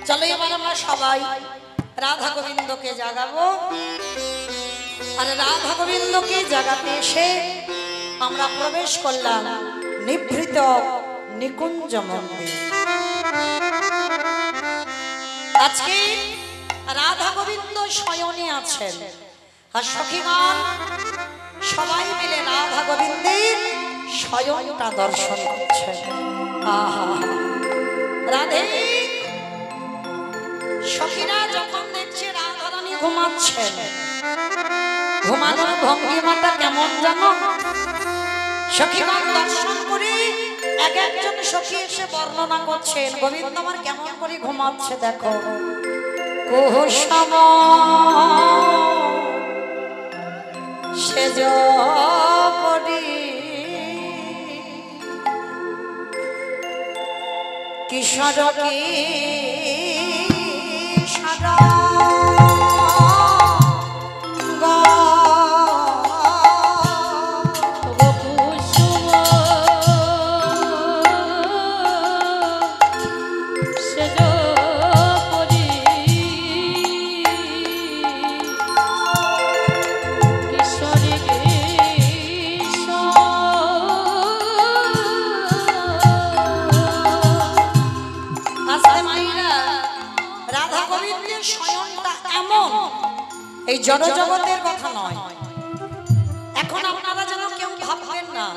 চলো এবার আমরা সবাই রাধা গোবিন্দকে জাগাবো। আর রাধা গোবিন্দকে জাগাতে এসে আমরা প্রবেশ করলাম নিভৃত নিকুঞ্জ মন্দির। আজকে রাধা গোবিন্দ শয়নে আছেন আর সখীগণ সবাই মিলে রাধা গোবিন্দের শয়নটা দর্শন করছেন। আহা রাধে সখীরা যখন দেখছে রাধারানী ঘুমাচ্ছেন, ঘুমানোর ভঙ্গিমাটা কেমন জানো? সখীগণ দর্শন করে এক একজন সখী এসে বর্ণনা করছেন গোবিন্দ আমার কেমন করে ঘুমাচ্ছে দেখো। কুসুম সেজ পরি কিশোর কিশোর এই জড়জগতের কথা নয়। এখন আপনারা যেন কেউ ভাববেন না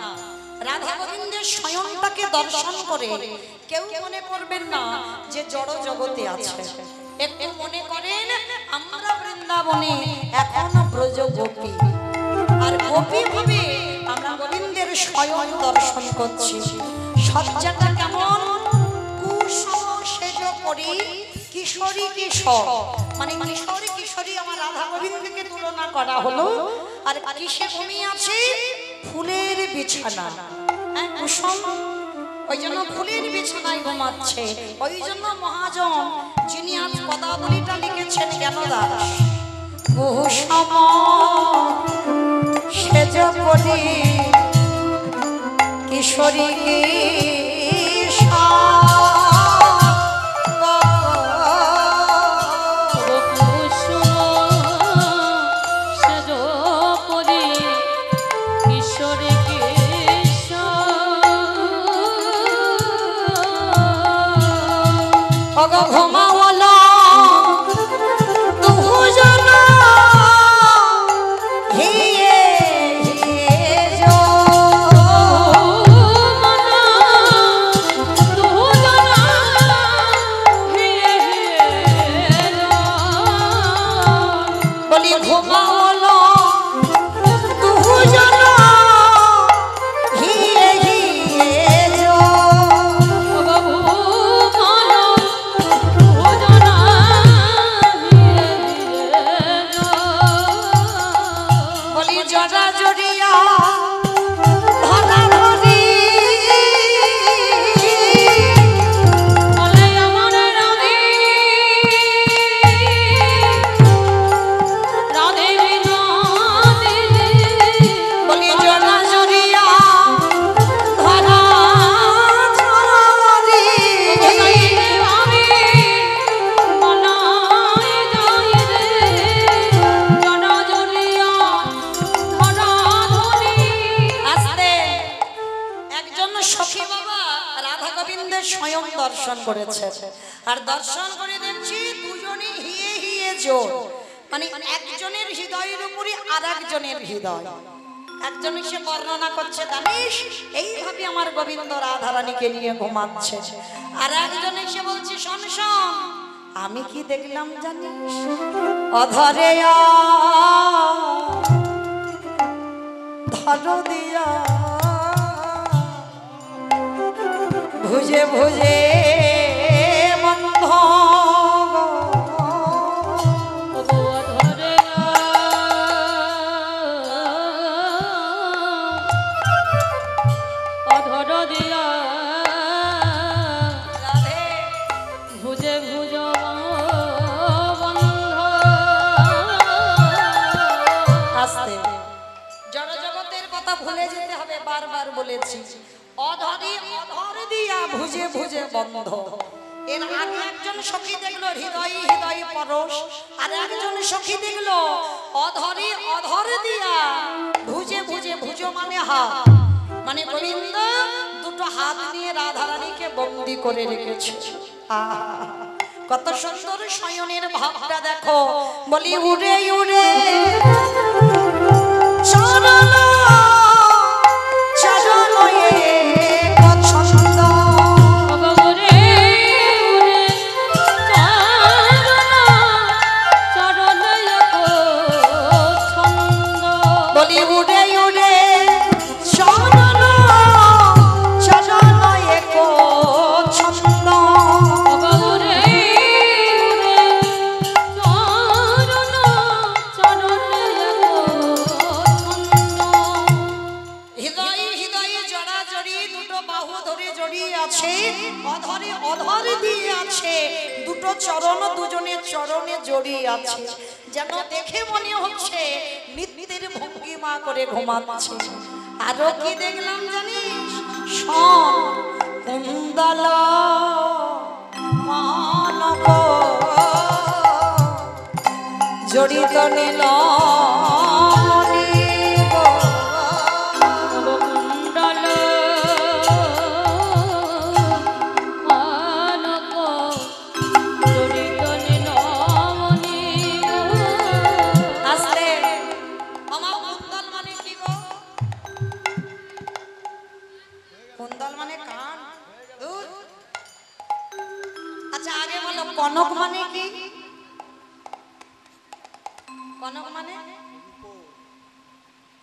রাধা গোবিন্দের শয়নটাকে দর্শন করে কেউ মনে করবেন না যে জড় জগতে আছে। একটু মনে করেন আমরা বৃন্দাবনে এখনো ব্রজ গোপী, আর গোপী ভাবে আমরা গোবিন্দের শয়ন দর্শন করছি। সজ্জাটা কেমন? কুসুম সেজ পরি কিশোরী কিশোর, মানে কিশোরী কিশোরী আমার রাধা গোবিন্দকে তুলনা করা হলো। আর কিসে ঘুমিয়ে আছে? ফুলের বিছানা। কুসুম ওই জন্য ফুলের বিছানায় ঘুমাচ্ছে। ওই জন্য মহাজন যিনি আজ পদাবলীটা লিখেছেন জ্ঞানদাস, কুসুম সেজ পরি কিশোরী ঘুমাওয়ালা দুজন হিয়ে হিয়ে যো মনা দুজন হিয়ে হিয়ে যো বলি ঘুমাওয়ালা দুজন হিয়ে হিয়ে যো দর্শন করেছে। আর দর্শন করে দেখছি দুজনই হিয়ে হিয়ে জোর, মানে একজনের হৃদয়ের উপরে আর একজনের হৃদয়। একজন এসে বর্ণনা করছে জানিস এইভাবে আমার গোবিন্দ রাধারানীকে নিয়ে ঘুমাচ্ছে। আর একজন এসে বলছে শোন শোন আমি কি দেখলাম জানিস, অধরে ধর দিয়া ভুজে ভুজে বন্ধ অধর দিয়া রাধে ভুজে ভুজ বন্ধ। আস্তে জড়জগতের কথা ভুলে যেতে হবে, বারবার বলেছি। অধরে অধর দিয়া ভুজে ভুজে বন্ধ, এর আগে একজন সখী দেখলো হৃদয় হৃদয় পরশ, আর একজন সখী দেখলো অধরে অধর দিয়া ভুজে ভুজে, ভুজো মানে হাত, মানে গোবিন্দ দুটো হাত নিয়ে রাধারানীকে বন্দী করে রেখেছে। কত সুন্দর শয়নের ভাবটা দেখো। বলি উড়ে উড়ে চরণ চরণে পছন্দ, বলি উড়ে উড়ে চরণ চরণে পছন্দ, অধরে অধর দিয়ে আছে, দুটো চরণ দুজনের চরণে জড়িয়ে আছে, যেন দেখে মনে হচ্ছে মৃত্যুর ভঙ্গিমা করে ঘুমাচ্ছে। আরো কি দেখলাম জানিস? কুন্দল মানব জড়িত নীল কনক মানে কি? কনক মানে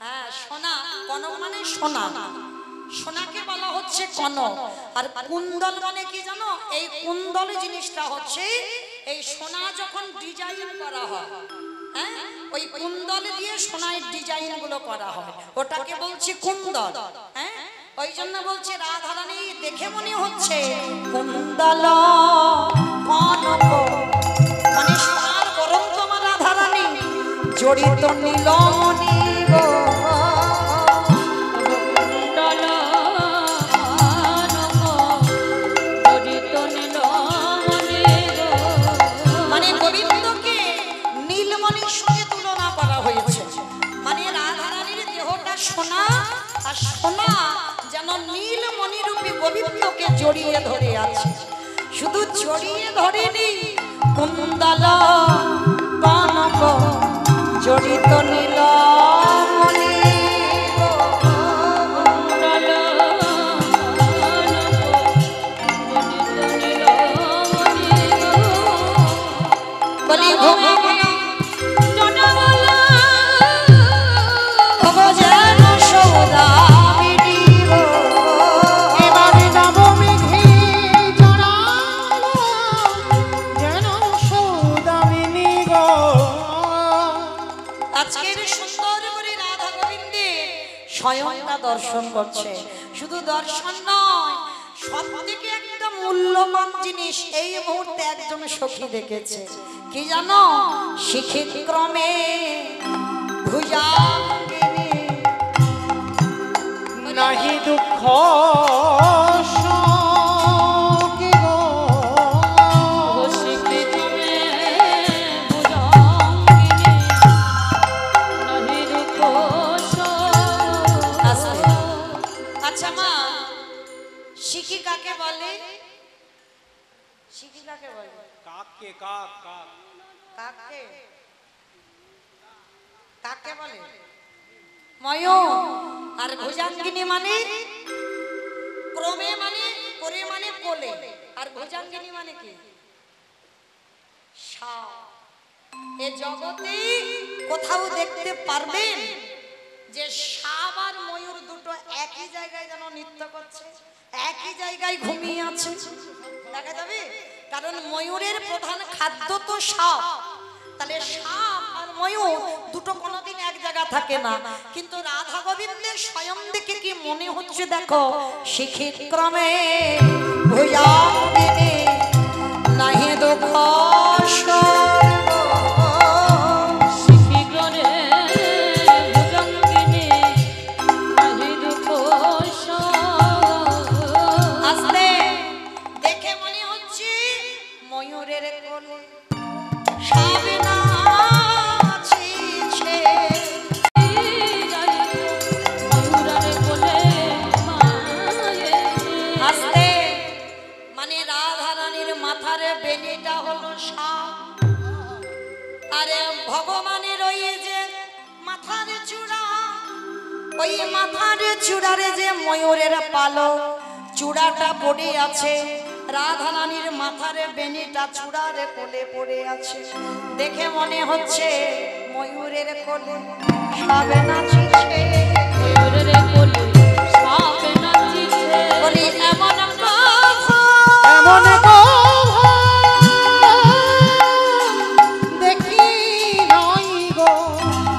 হ্যাঁ সোনা, কনক মানে সোনা, সোনাকে বলা হচ্ছে কনক। আর কুন্দল মানে কি জানো? এই কুন্দল জিনিসটা হচ্ছে এই সোনা যখন ডিজাইন করা হয়, হ্যাঁ ওই কুন্দল দিয়ে সোনার ডিজাইন গুলো করা হয়, ওটাকে বলছি কুন্দল। হ্যাঁ ওই জন্য বলছে রাধারানী দেখে মনে হচ্ছে কুন্দল কনক, মানে সোনার গরম তোমার রাধারানী জড়িত নীলমণি গো, মানে গোবিন্দকে নীলমণির সঙ্গে তুলনা করা হয়েছে। মানে রাধারানীর দেহটা সোনা, আর সোনা যেন নীলমণি রূপী গোবিন্দকে জড়িয়ে ধরে আছে। শুধু জড়িয়ে ধরেনি, কুন্দল কনক জড়িত নীলমণি, বলি যেন সৌদামিনী গো, এবারে নবমেঘে জড়ালো যেন সৌদামিনী গো। আজকের সুন্দর করে রাধা গোবিন্দের স্বয়ংটা দর্শন করছে। শুধু দর্শন নয়, সব থেকে একটা মূল্যবান জিনিস এই মুহূর্তে একজন সখী দেখেছে। কি জানো? শিখিত ক্রমে ভুজাঙ্গিনী নাহি দুঃখ আচ্ছা মা, শিখি কাকে বলে? শিখি কাকে বলে? কাকে কাক কাক কাকে কাকে বলে? ময়ূর। আর ভুজাঙ্গিনী মানে ক্রমে মানে করে মানে কোলে, আর ভুজাঙ্গিনী মানে কি? সাপ। এ জগতে কোথাও দেখতে পারবেন যে সাপ আর ময়ূর দুটো একই জায়গায় যেন নৃত্য করছে, একই জায়গায় ঘুমিয়ে আছে? দেখা যাবে? কারণ ময়ূরের প্রধান খাদ্য তো সাপ, তাহলে সাপ আর ময়ূর দুটো কোনোদিন এক জায়গা থাকে না। কিন্তু রাধা গোবিন্দের স্বয়ং দেখে কি মনে হচ্ছে দেখো, শিখিত ক্রমে ভুজাঙ্গিনী নাহি দুঃখ আসতে দেখে মনে হচ্ছে ময়ূরের কোলে সাবে নাচিছে আস্তে মানে রাধা রানীর মাথার বেনিটা হলো সাপ আরে ভগবানের ওই যে মাথার চূড়া ওই মাথার চূড়ারে যে ময়ূরের পালক চূড়াটা পড়ে আছে রাধা রানীর মাথার বেনিটা চূড়ার কোলে পড়ে আছে দেখে মনে হচ্ছে ময়ূরের কোলে সাবে নাচিছে ময়ূরের কোলে সাবে নাচিছে বলি এমন দেখি নাই গো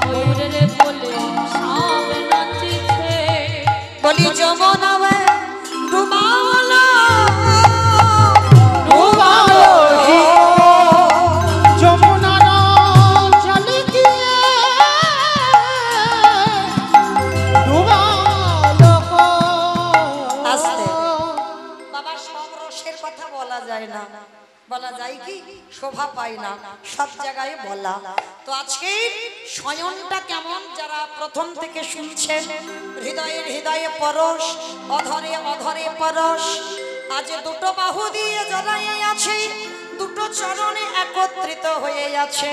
ময়ূরের কোলে সাবে নাচিছে বলি যমুনা ডুবাওলা বলা যায় কি শোভা পায় না সব জায়গায় বলা তো আজকে শয়নটা কেমন যারা প্রথম থেকে শুনছেন হৃদয়ে হৃদয়ে পরশ অধরে অধরে পরশ আজ দুটো বাহু দিয়ে জড়াইয়ে আছে দুটো চরণে একত্রিত হয়ে আছে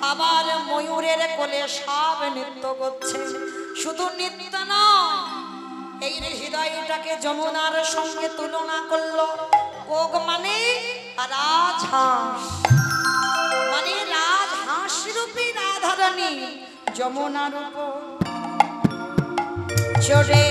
আবার ময়ূরের কোলে সাপ নৃত্য করছে শুধু নৃত্য নয় এই হৃদয়টাকে যমুনার সঙ্গে তুলনা করলো কোক মানে রাজহাঁস মানে রাজহাঁস রূপী রাধারানী যমুনার উপর চড়ে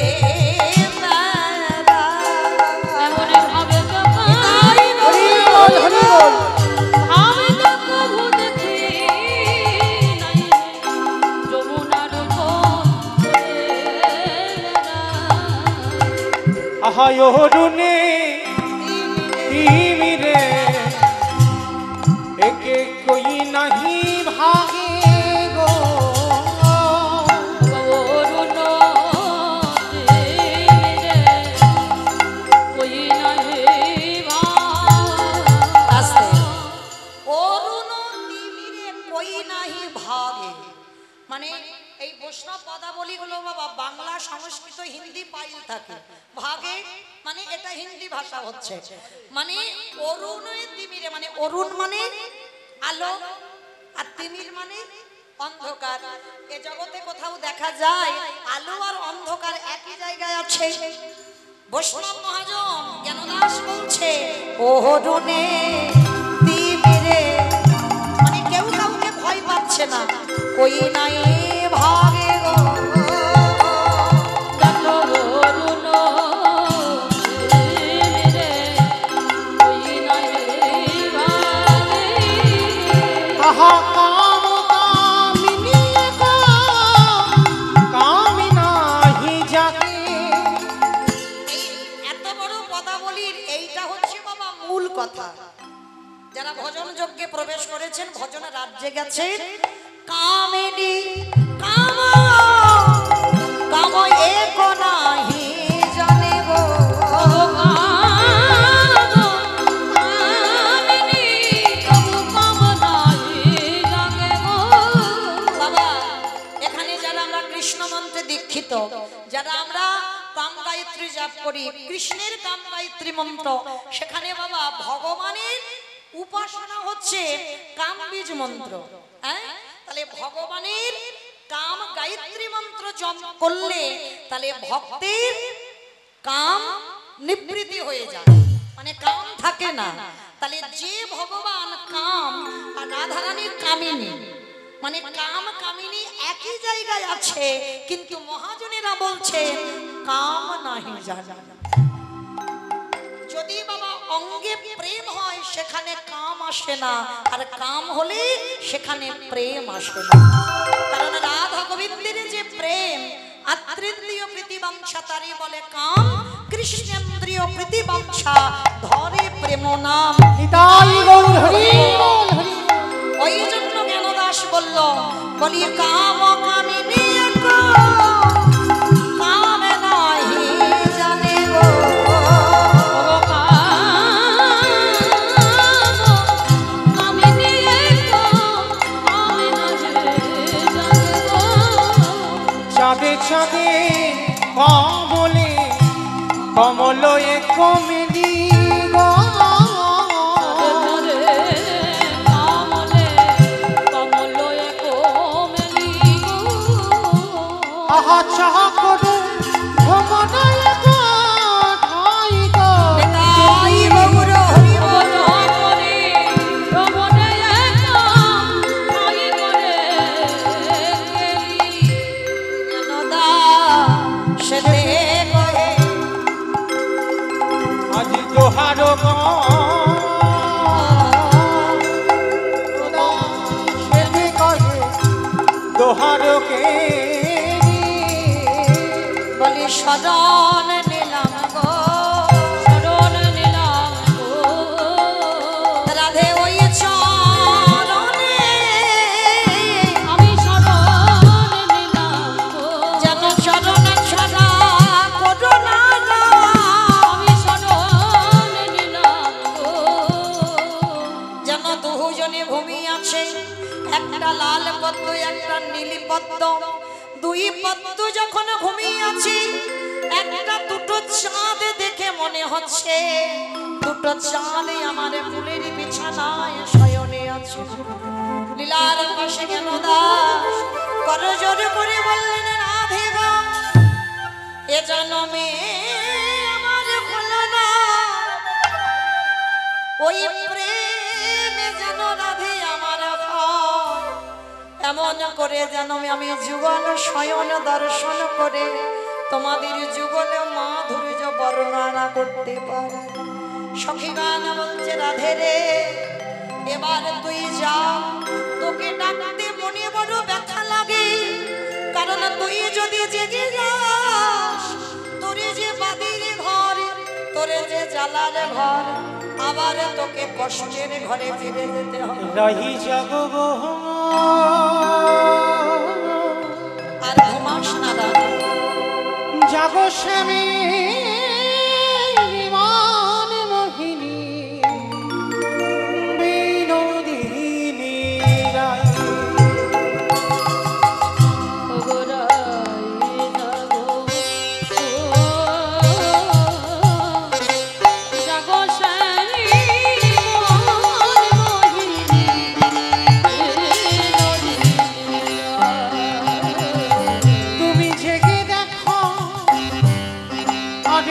अरुणे रे एके कोई नहीं भागे गो अरुणो रे कोई नहीं भागे अरुणो रे कोई नहीं भागे माने এই বৈষ্ণব পদাবলীগুলো বাবা বাংলা সংস্কৃত হিন্দি পাইল থাকে ভাগে মানে এটা হিন্দি ভাষা হচ্ছে মানে অরুণে তিমিরে মানে অরুণ মানে আলো আর তিমির মানে অন্ধকার এই জগতে কোথাও দেখা যায় আলো আর অন্ধকার একই জায়গায় আছে বৈষ্ণব মহাজন জ্ঞানদাস বলছে অরুণে তিমিরে মানে কেউ কাউকে ভয় পাচ্ছে না কই নাই ভাগে গো যারা ভজন যজ্ঞে প্রবেশ করেছেন ভজন রাজ্যে গেছেন কামিনী কাম কাম এক নাহি জানে গো কামিনী কাম কাম নাহি জানে গো বাবা এখানে যারা আমরা কৃষ্ণ মন্ত্রে দীক্ষিত যারা আমরা কাম গায়ত্রী জপ করি কৃষ্ণের কাম গায়ত্রী মন্ত্র সেখানে বাবা ভগবানের উপাসনা হচ্ছে কাম বীজ মন্ত্র হ্যাঁ তাহলে ভগবানের কাম গায়ত্রী মন্ত্র জপ করলে তাহলে ভক্তের কাম নিবৃত্তি হয়ে যায় মানে কাম থাকে না তাহলে যে ভগবান কাম আর রাধারানীর কামিনী মানে কাম কামিনী একই জায়গায় আছে কিন্তু মহাজনেরা বলছে কাম নাহি জানা যদি বাবা অঙ্গে প্রেম হয় সেখানে কাম আসে না আর কাম হলে সেখানে প্রেম আসে না কারণ রাধা গোবিন্দের যে প্রেম আত্রেন্দ্রিয় প্রীতিবাঞ্ছা তারই বলে কাম কৃষ্ণেন্দ্রিয় প্রীতিবাঞ্ছা ধরে প্রেম নাম নিতাই গৌর হরি ওই জন্য জ্ঞানদাস বলল বলি কাম কামিনী কাম নাহি জানে গো কমলয়ে কমেলি গো রে কামলে কমলয়ে কোমেলি গো আহা চাহ করে ভ্রমণয়ে গো ঠাই গো তাই গৌর হরি বল। করে ভ্রমণে একা ঠাই করে গেলি জ্ঞানদা সেতে কহে আজি দোহার গো সেতে কহে দোহার কে বলি শরণ নিলাম গো শরণ নিলাম গো রাধে ওই চরণে আমি শরণ নিলাম গো যেন চরণ ছড়া করোনা আমি শরণ নিলাম গো যেন দুজনে ঘুমিয়ে আছে একটা লাল পদ্ম একটা নীলি পদ্ম দুই পদ্ম যখন ঘুমিয়ে আছে একটা দুটো চাঁদ দেখে মনে হচ্ছে দুটো চাঁদ আমার ফুলের বিছানায় শয়নে আছে লীলার পাশে কেন দাস করজোর করে বললেন রাধে গো এ জন্মে আমার হলো না ওই প্রেমে যেন রাধে আমার হয় এমন করে যেন আমি যুগল শয়ন দর্শন করে তোমাদের যুগলে মাধুর্য বর্ণনা করতে পারি সখী গান বলছে রাধে রে এবার তুই যা তোকে ডাকতে মনে বড় ব্যথা লাগে কারণ তুই যদি জেগে যাস তোরে যে বাদির ঘর তোরে যে জ্বালার ঘর আবার তোকে কষ্টের ঘরে ফিরে যেতে হবে রহি জগব আর ঘুমাস না দাদা জাগ স্বামী মান মোহিনী বিনোদিনী রায় ওগরাই যাগো জাগো শ্যামী মন মোহিনী তুমি জেগে দেখো আর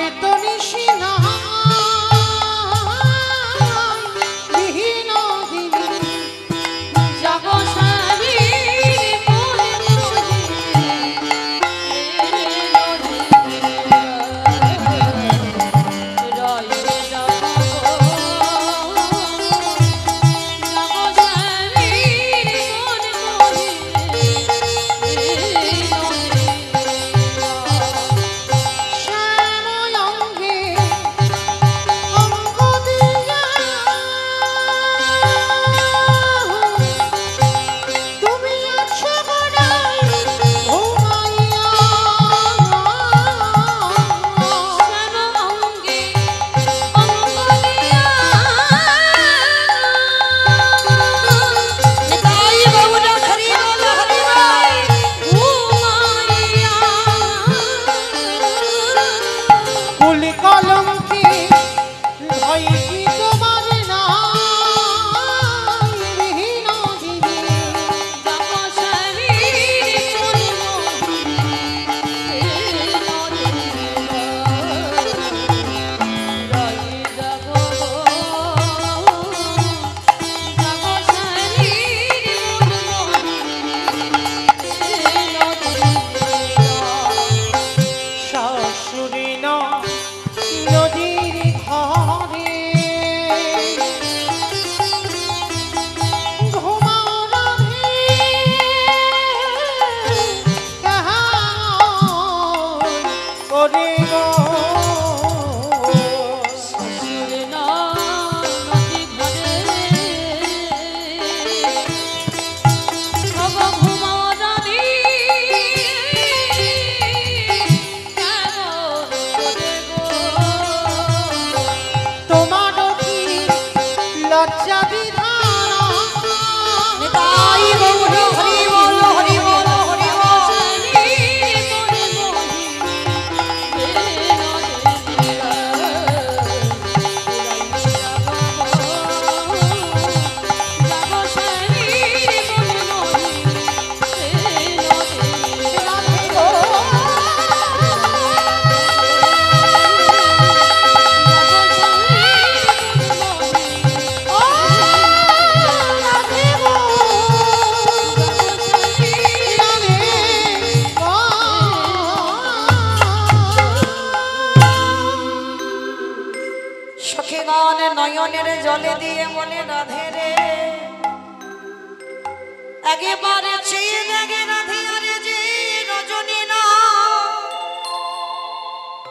জলে দিয়ে বলে রাধে রে একেবারে চেয়ে দেখে রাধে আরে যে রজনী না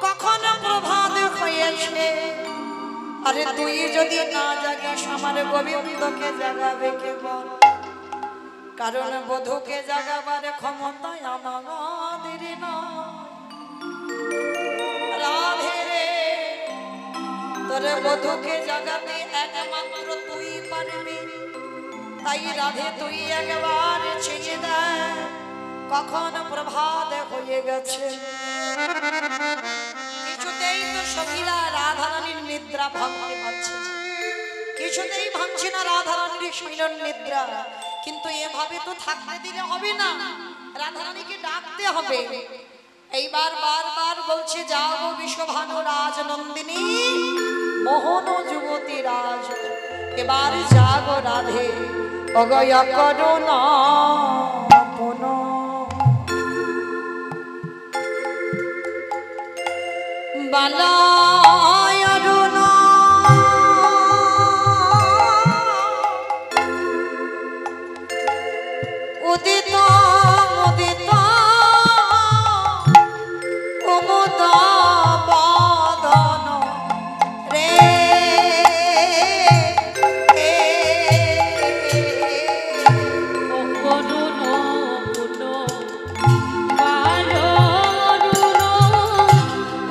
কখন প্রভাত হয়েছে আরে তুই যদি না জাগিস আমার গোবিন্দকে জাগাবে কে বল কারণ বধূকে জাগাবার ক্ষমতা আমাদের না রাধে রে তোর বধূকে জাগাতে একমাত্র তুই পারবি তাই রাধে তুই একবার ছেড়ে দে কখন প্রভাত হয়ে গেছে কিছুতেই তো সখীরা রাধারানীর নিদ্রা ভাঙতে পারছে কিছুতেই ভাঙছে না রাধারানীর শৈলন নিদ্রা কিন্তু এভাবে তো থাকতে দিলে হবে না রাধারানীকে ডাকতে হবে এইবার বারবার বলছে যাও বিশ্বভানু রাজনন্দিনী মোহন যুবতী রাজ এবার জাগো রাধে অগয় করো না পুন বালায় অরুণা উদিত মুদিত কুমুদ বদন রে অরুণ পুন বালো অরুণ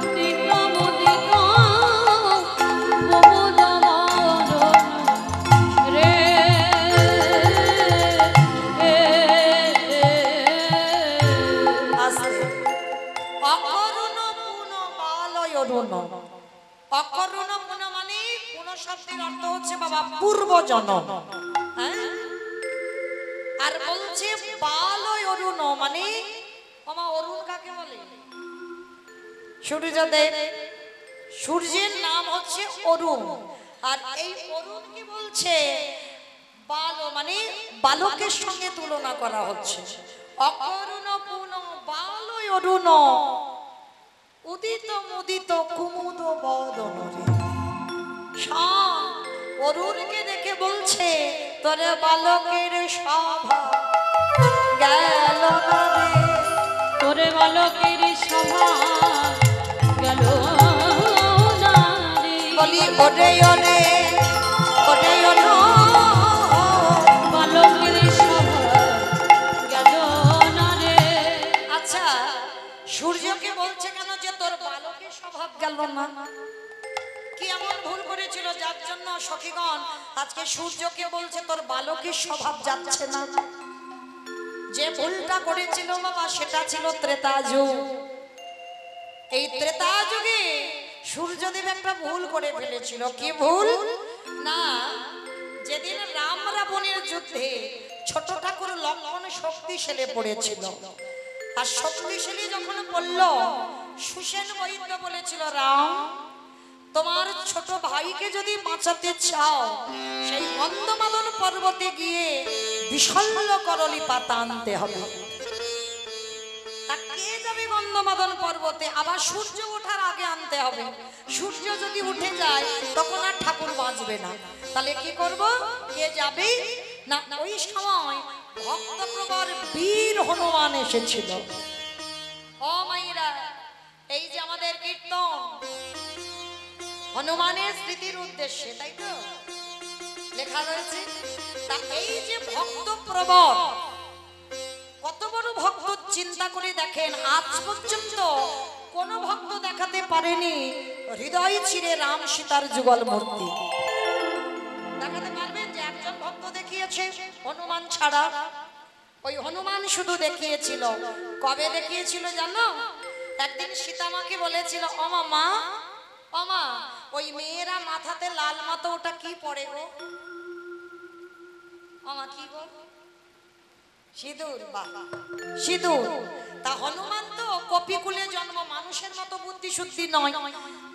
উদিত মুদিত কুমুদ বদন রে আস্তে অকরুণ পুন বালয় অরুণ অকরুণ পুন মানে পুন শব্দের অর্থ হচ্ছে বাবা পূর্বজন্ম হ্যাঁ আর বলছে বালয় অরুণ মানে মামা অরুণ কাকে বলে সূর্যদেব সূর্যের নাম হচ্ছে অরুণ আর এই অরুণ কি বলছে বাল মানে বালকের সঙ্গে তুলনা করা হচ্ছে অকরুণ পুন বালয় অরুণ উদিত মুদিত কুমুদ বদন রে শাম অরুণকে দেখে বলছে তোরে বালকের সভা গেল না রে তোরে বালকের সভা গেল না রে বলি ওরে ওরে ওরে ওরে বালকের সভা গেল না রে আচ্ছা সূর্যকে বলছে কেন যে তোর বালকের স্বভাব গেল না কি এমন ভুল করেছিল যার জন্য সখীগণ আজকে সূর্যকে বলছে তোর বালকের স্বভাব যাচ্ছে না যে ভুলটা করেছিল বাবা সেটা ছিল ত্রেতা যুগ এই ত্রেতা যুগে সূর্যদেব একটা ভুল করে ফেলেছিল কি ভুল না যেদিন রাম রাবণের যুদ্ধে ছোট ঠাকুর লক্ষণ শক্তিশালী পড়েছিল আর শক্তিশালী যখন বলল সুসেন বৈদ্য বলেছিল রাম তোমার ছোট ভাইকে যদি বাঁচাতে চাও সেই গন্ধমাদন পর্বতে গিয়ে বিশল্য করলি পাতা আনতে হবে তা কে যাবে গন্ধমাদন পর্বতে আবার সূর্য ওঠার আগে আনতে হবে সূর্য যদি উঠে যায় তখন আর ঠাকুর বাঁচবে না তাহলে কি করব কে যাবে না ওই সময় ভক্তপ্রবর বীর হনুমান এসেছিল ও মাইরা এই যে আমাদের কীর্তন হনুমানের স্মৃতির উদ্দেশ্যে তাই তো লেখা রয়েছে তা এই যে ভক্তপ্রবর কত বড় ভক্ত চিন্তা করে দেখেন আজ পর্যন্ত কোন ভক্ত দেখাতে পারেনি হৃদয় ছিঁড়ে রাম সীতার যুগল মূর্তি দেখাতে পারবেন যে একজন ভক্ত দেখিয়েছে হনুমান ছাড়া ওই হনুমান শুধু দেখিয়েছিল কবে দেখিয়েছিল জানো একদিন সীতামাকে বলেছিল ওমা মা ওমা ওই মেয়েরা মাথাতে লাল মতো ওটা কি পড়ে গো ওমা কি গো সিঁদুর বাবা সিঁদুর তা হনুমান তো কপিকুলে জন্ম মানুষের মতো বুদ্ধি শুদ্ধি নয়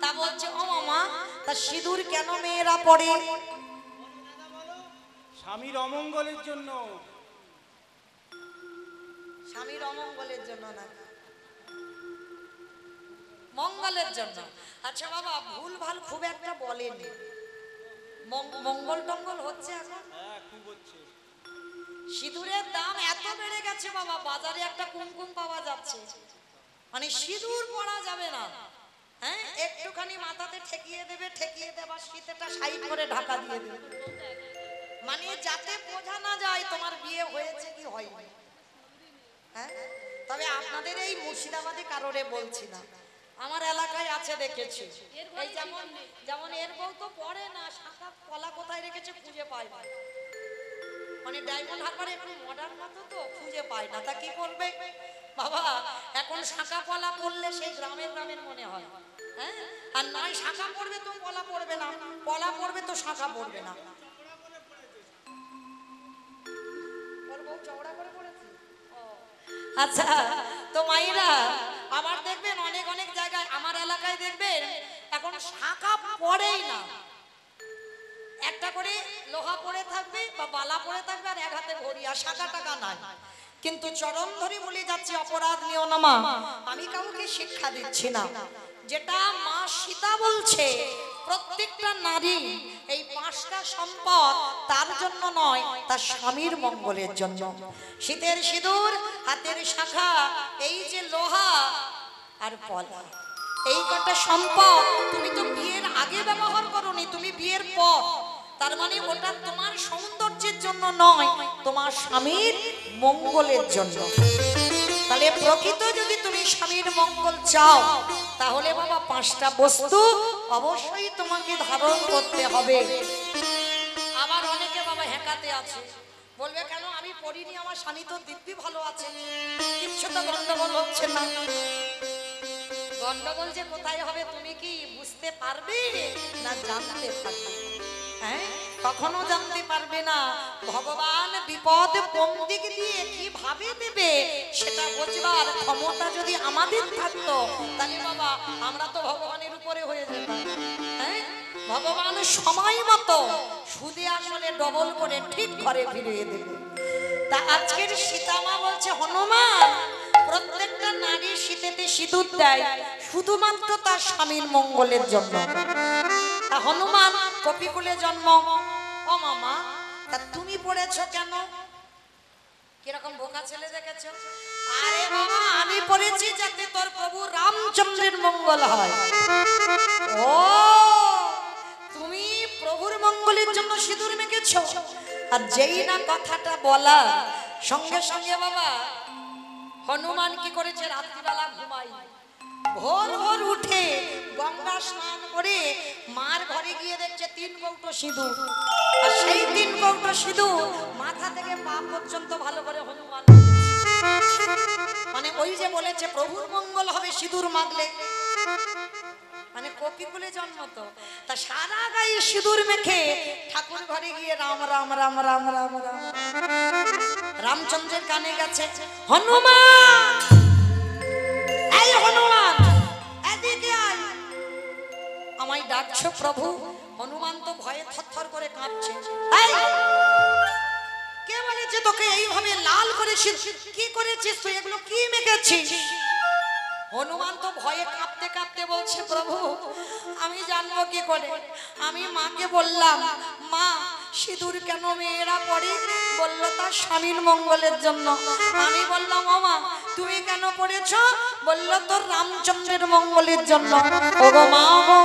তা বলছে ও মামা তা সিঁদুর কেন মেয়েরা পড়ে স্বামীর অমঙ্গলের জন্য স্বামীর অমঙ্গলের জন্য না মঙ্গলের জন্য আচ্ছা বাবা ভুল ভাল খুব একটা বলেনি মঙ্গল টঙ্গল হচ্ছে এখন? সিঁদুরের দাম এত বেড়ে গেছে বাবা, বাজারে একটা কুমকুম পাওয়া যাচ্ছে, মানে সিঁদুর পরা যাবে না। হ্যাঁ, একটুখানি মাথাতে ঠেকিয়ে দেবে, ঠেকিয়ে দেবার শীতেটা সাইড করে ঢাকা দিয়ে দেবে, মানে যাতে বোঝা না যায় তোমার বিয়ে হয়েছে কি হয়নি। হ্যাঁ, তবে আপনাদের এই মুর্শিদাবাদে কারোরে বলছি না, আমার এলাকায় আছে, দেখেছি। এই যেমন যেমন এর বউ তো পড়ে না, শাখা কলা কোথায় রেখেছে খুঁজে পায় না, মানে ডায়মন্ড হারবার একটু মডার্ন মতো তো খুঁজে পায় না, তা কি করবে বাবা? এখন শাখা কলা পড়লে সেই গ্রামের গ্রামের মনে হয়। হ্যাঁ, আর নয় শাখা পড়বে তো কলা পড়বে না, কলা পড়বে তো শাখা পড়বে না। ওর বউ চওড়া করে পড়েছে। আচ্ছা, তো মাইরা আবার দেখবেন অনেক অনেক জায়গায়, আমার এলাকায় দেখবেন এখন শাখা পড়েই না, একটা করে লোহা পড়ে থাকবে বা বালা পড়ে থাকবে আর এক হাতে ঘড়ি, আর শাখা টাকা নাই। কিন্তু চরম ধরে বলে যাচ্ছি, অপরাধ নিও না মা, আমি কাউকে শিক্ষা দিচ্ছি না, যেটা মা সীতা বলছে প্রত্যেকটা নারী এই পাঁচটা সম্পদ তার জন্য নয়, তার স্বামীর মঙ্গলের জন্য। শীতের সিঁদুর, হাতের শাখা, এই যে লোহা আর পলা, এই কটা সম্পদ তুমি তো বিয়ের আগে ব্যবহার করোনি, তুমি বিয়ের পর, তার মানে ওটা তোমার সৌন্দর্যের জন্য নয়, তোমার স্বামীর মঙ্গলের জন্য। তাহলে প্রকৃত যদি তুমি স্বামীর মঙ্গল চাও, তাহলে বাবা পাঁচটা বস্তু অবশ্যই তোমাকে ধারণ করতে হবে। আবার অনেকে বাবা হ্যাকাতে আছে, বলবে কেন আমি পড়িনি, আমার স্বামী তো দিব্যি ভালো আছে, কিচ্ছু তো গন্ডগোল হচ্ছে না। গন্ডগোল যে কোথায় হবে তুমি কি বুঝতে পারবে না জানতে পারবে? হ্যাঁ, কখনো জানতে পারবে না। ভগবান বিপদ কোন দিক দিয়ে কিভাবে দেবে সেটা বুঝবার ক্ষমতা যদি আমাদের থাকতো, তাহলে বাবা আমরা তো ভগবানের উপরে হয়ে যেতাম। হ্যাঁ, ভগবান সময় মতো সুদে আসলে ডবল করে ঠিক ঘরে ফিরিয়ে দেবে। তা আজকের সীতামা বলছে, হনুমান প্রত্যেকটা নারী শীতেতে সিঁদুর দেয় শুধুমাত্র তার স্বামীর মঙ্গলের জন্য। তা হনুমান কপিকুলে জন্ম, ও মামা তা তুমি পড়েছো কেন? কিরকম বোকা ছেলে দেখেছো? আরে বাবা আমি পড়েছি যাতে তোর প্রভু রামচন্দ্রের মঙ্গল হয়। ও, তুমি প্রভুর মঙ্গলের জন্য সিঁদুর মেখেছো। আর যেই না কথাটা বলা সঙ্গে সঙ্গে বাবা হনুমান কি করেছে, রাত্রিবেলা ঘুমাই, ভোর ভোর উঠে গঙ্গা স্নান করে মার ঘরে গিয়ে দেখছে 3 কৌটো সিঁদুর, আর সেই 3 কৌটো সিঁদুর মাথা থেকে পা পর্যন্ত ভালো করে হনুমান, মানে ওই যে বলেছে প্রভুর মঙ্গল হবে সিঁদুর মাখলে, মানে কপিকুলে জন্ম তো, তা সারা গায়ে সিঁদুর মেখে ঠাকুর ঘরে গিয়ে রাম রাম রাম রাম রাম রাম, রামচন্দ্রের কানে গেছে, হনুমান এই হনুমান এদিকে আয়, আমায় ডাকছো প্রভু? হনুমান তো ভয়ে থরথর করে কাঁপছে। এই কে বলেছে তোকে এইভাবে লাল করেছিস? কি করেছিস তুই? এগুলো কি মেখেছিস? হনুমান তো ভয়ে কাঁপতে কাঁপতে বলছে, প্রভু আমি জানবো কি করে? আমি মাকে বললাম, মা সিঁদুর কেন মেয়েরা পড়ে? বলল তার স্বামীর মঙ্গলের জন্য। আমি বললাম, ও মা তুমি কেন পড়েছো? বলল তোর রামচন্দ্রের মঙ্গলের জন্য। ওগো মা গো,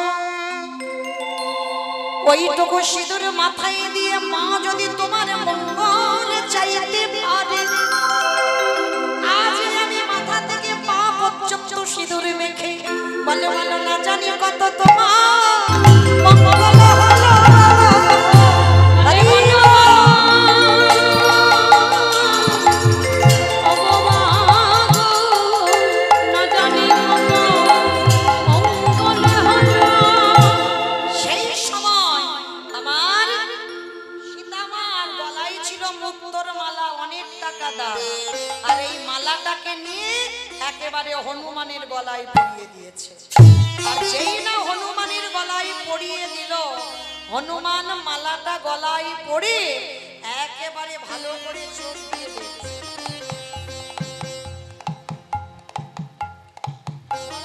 ওইটুকু সিঁদুর মাথায় দিয়ে মা যদি তোমার মঙ্গল চাইতে পারে, আজ আমি মাথা থেকে পা পর্যন্ত সিঁদুর মেখে বলে বলো না জানি কত তোমার মঙ্গল হলো। সেই সময় আমার সীতামার গলায় ছিল মুক্তোর মালা, অনেক টাকা দাম, আর এই মালাটাকে নিয়ে একেবারে হনুমানের গলায় পরিয়ে দিয়েছে। আর যেই না হনুমানের গলায় পরিয়ে দিল, হনুমান মালাটা গলায় পরে একেবারে ভালো করে চোখ দিয়ে দেখছে।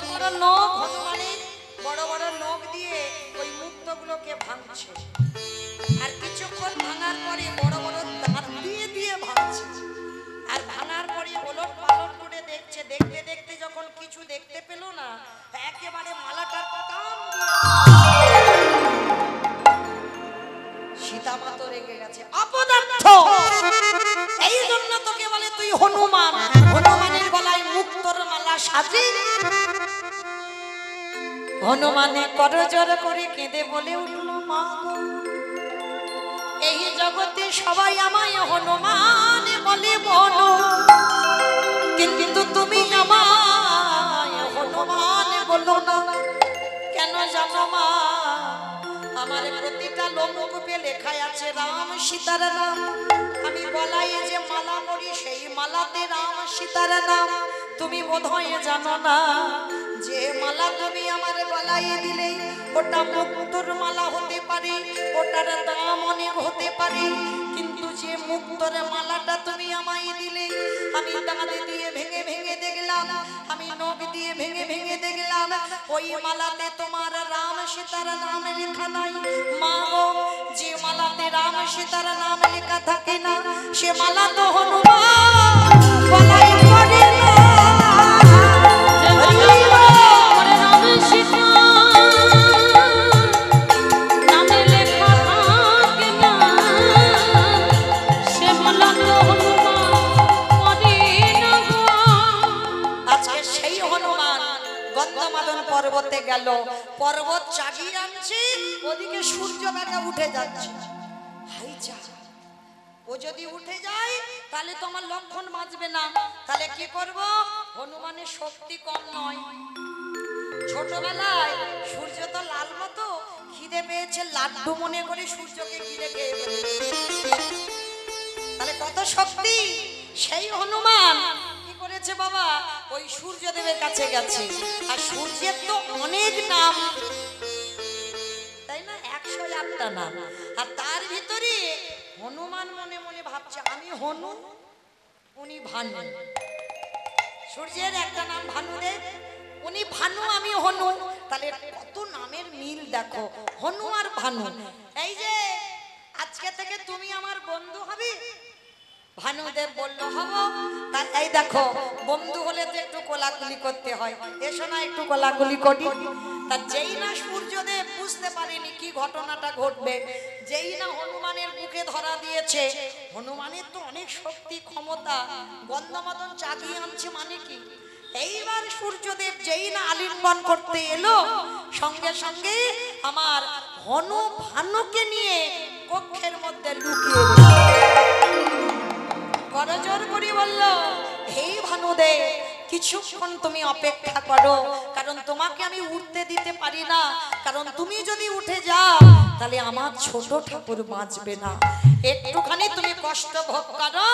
বড় বড় নখ, হনুমানের বড় বড় নখ দিয়ে ওই মুক্তগুলোকে ভাঙছে। আর কিছুক্ষণ ভাঙার পরে বড় বড় দাঁত দিয়ে দিয়ে ভাঙছে। আর ভাঙার পরে ওলট পালট করে দেখছে, দেখতে দেখতে যখন কিছু দেখতে পেল না, একেবারে মালাটা টান দিয়ে সীতা মা তো রেগে গেছে। অপদার্থ, এই জন্য তোকে বলে তুই হনুমান। হনুমানের গলায় মুক্তোর মালা সাজি। হনুমানে করজোর করে কেঁদে বলে উঠল, মা গো, এই জগতে সবাই আমায় হনুমান বলে বলো, কিন্তু তুমি আমায় হনুমান বলো না কেন জানো মা? আমার প্রতিটা লোমকূপে লেখা আছে রাম সীতার নাম। আমি বলাই যে মালা পরি, সেই মালাতে রাম সীতার নাম। তুমি বোধহয় জানো না যে মালা তুমি আমার গলায় দিলে ওটা মুক্তোর মালা হতে পারে, ওটার দাম অনেক হতে পারে, কিন্তু যে মুক্তোর মালাটা তুমি আমায় দিলে, আমি দাঁত দিয়ে ভেঙে ভেঙে দেখলাম, আমি নখ দিয়ে ভেঙে ভেঙে দেখলাম, ওই মালাতে তোমার রাম সীতার নাম লেখা নাই। মা গো, যে মালাতে রাম সীতার নাম লেখা থাকে না, সে মালা তো হনুমান গলায় পড়ে না। পর্বতে গেল, পর্বত চাগিয়ে আনছে, ওদিকে সূর্য বেটা উঠে যাচ্ছে। হাই যা, ও যদি উঠে যায় তাহলে তোমার লক্ষণ বাঁচবে না। তাহলে কি করব? হনুমানের শক্তি কম নয়। ছোটবেলায় সূর্য তো লাল মতো, খিদে পেয়েছে, লাড্ডু মনে করে সূর্যকে ঘিরে খেয়ে ফেলেছে। তাহলে কত শক্তি! সেই হনুমান কি করেছে বাবা? ওই সূর্যদেবের কাছে গেছে। আর সূর্যের তো অনেক নাম, তাই না? 108টা নাম। আর তার ভিতরে হনুমান মনে মনে ভাবছে, আমি হনু, উনি ভানু। সূর্যের একটা নাম ভানুদেব, উনি ভানু, আমি হনু। তাহলে কত নামের মিল দেখো, হনু আর ভানু। এই যে আজকে থেকে তুমি আমার বন্ধু হবে। ভানুদেব বলল হব। তাই এই দেখো, বন্ধু হলে তো একটু কোলাকুলি করতে হয়, এসো না একটু কোলাকুলি করি। তা যেই না সূর্যদেব বুঝতে পারেনি কি ঘটনাটা ঘটবে, যেই না হনুমানের বুকে ধরা দিয়েছে, হনুমানের তো অনেক শক্তি ক্ষমতা, গন্ধমাদন চাগিয়ে আনছে মানে কি? এইবার সূর্যদেব যেই না আলিঙ্গন করতে এলো, সঙ্গে সঙ্গে আমার হনু ভানুকে নিয়ে কক্ষের মধ্যে লুকিয়ে করজোর করে বলল, হে ভানুদেব, কিছুক্ষণ তুমি অপেক্ষা করো, কারণ তোমাকে আমি উঠতে দিতে পারি না। কারণ তুমি যদি উঠে যাও তাহলে আমার ছোট ঠাকুর বাঁচবে না। একটুখানি তুমি কষ্ট ভোগ করো,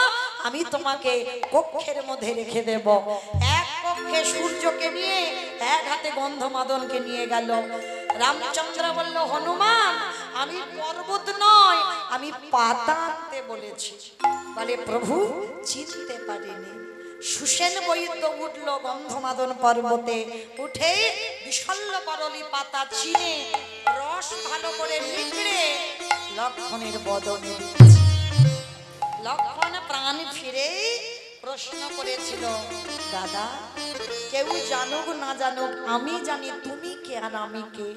আমি তোমাকে কক্ষের মধ্যে রেখে দেব। এক কক্ষে সূর্যকে নিয়ে, এক হাতে গন্ধমাদনকে নিয়ে গেল। রামচন্দ্র বলল, হনুমান, আমি পর্বত নয়, আমি পাতা আনতে বলেছি। বলে, প্রভু চিনতে পারিনি। সুসেন বৈদ্য উঠল গন্ধমাদন পর্বতে, উঠে বিশল্য করলি পাতা চিনে রস ভালো করে নিগড়ে লক্ষণের বদনে। লক্ষণ প্রাণ ফিরে প্রশ্ন করেছিল, দাদা, কেউ জানুক না জানুক, আমি জানি তুমি কে আর আমি কে।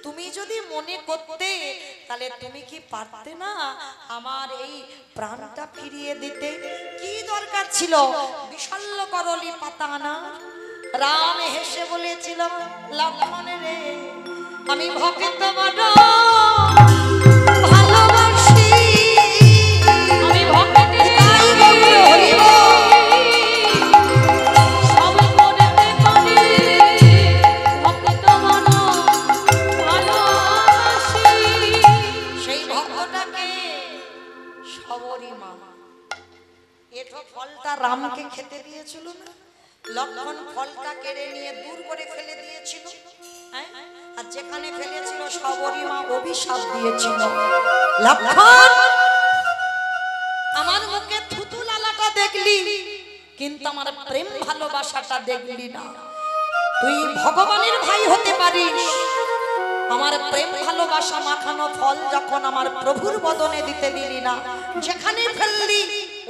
তুমি যদি মনে করতে তাহলে তুমি কি পারতে না আমার এই প্রাণটা ফিরিয়ে দিতে? কি দরকার ছিল বিশল্য করলি পাতা আনা? রাম হেসে বলেছিল, লক্ষণ রে, আমি ভক্ত বড় ভালোবাসি, আমি ভক্তের সব করতে পারি, ভক্ত মন ভালোবাসি। সেই ভক্তটাকে সবরী মা এটো ফলটা রামকে খেতে দিয়েছিল না? লক্ষণ ফলটা কেড়ে নিয়ে দূর করে ফেলে দিয়েছিল। হ্যাঁ, আর যেখানে ফেলেছিল সবরী মা অভিশাপ দিয়েছিল, লক্ষণ, আমার মুখে থুতু লালাটা দেখলি, কিন্তু আমার প্রেম ভালোবাসাটা দেখলি না। তুই ভগবানের ভাই হতে পারিস, আমার প্রেম ভালোবাসা মাখানো ফল যখন আমার প্রভুর বদনে দিতে দিলি না, যেখানে ফেললি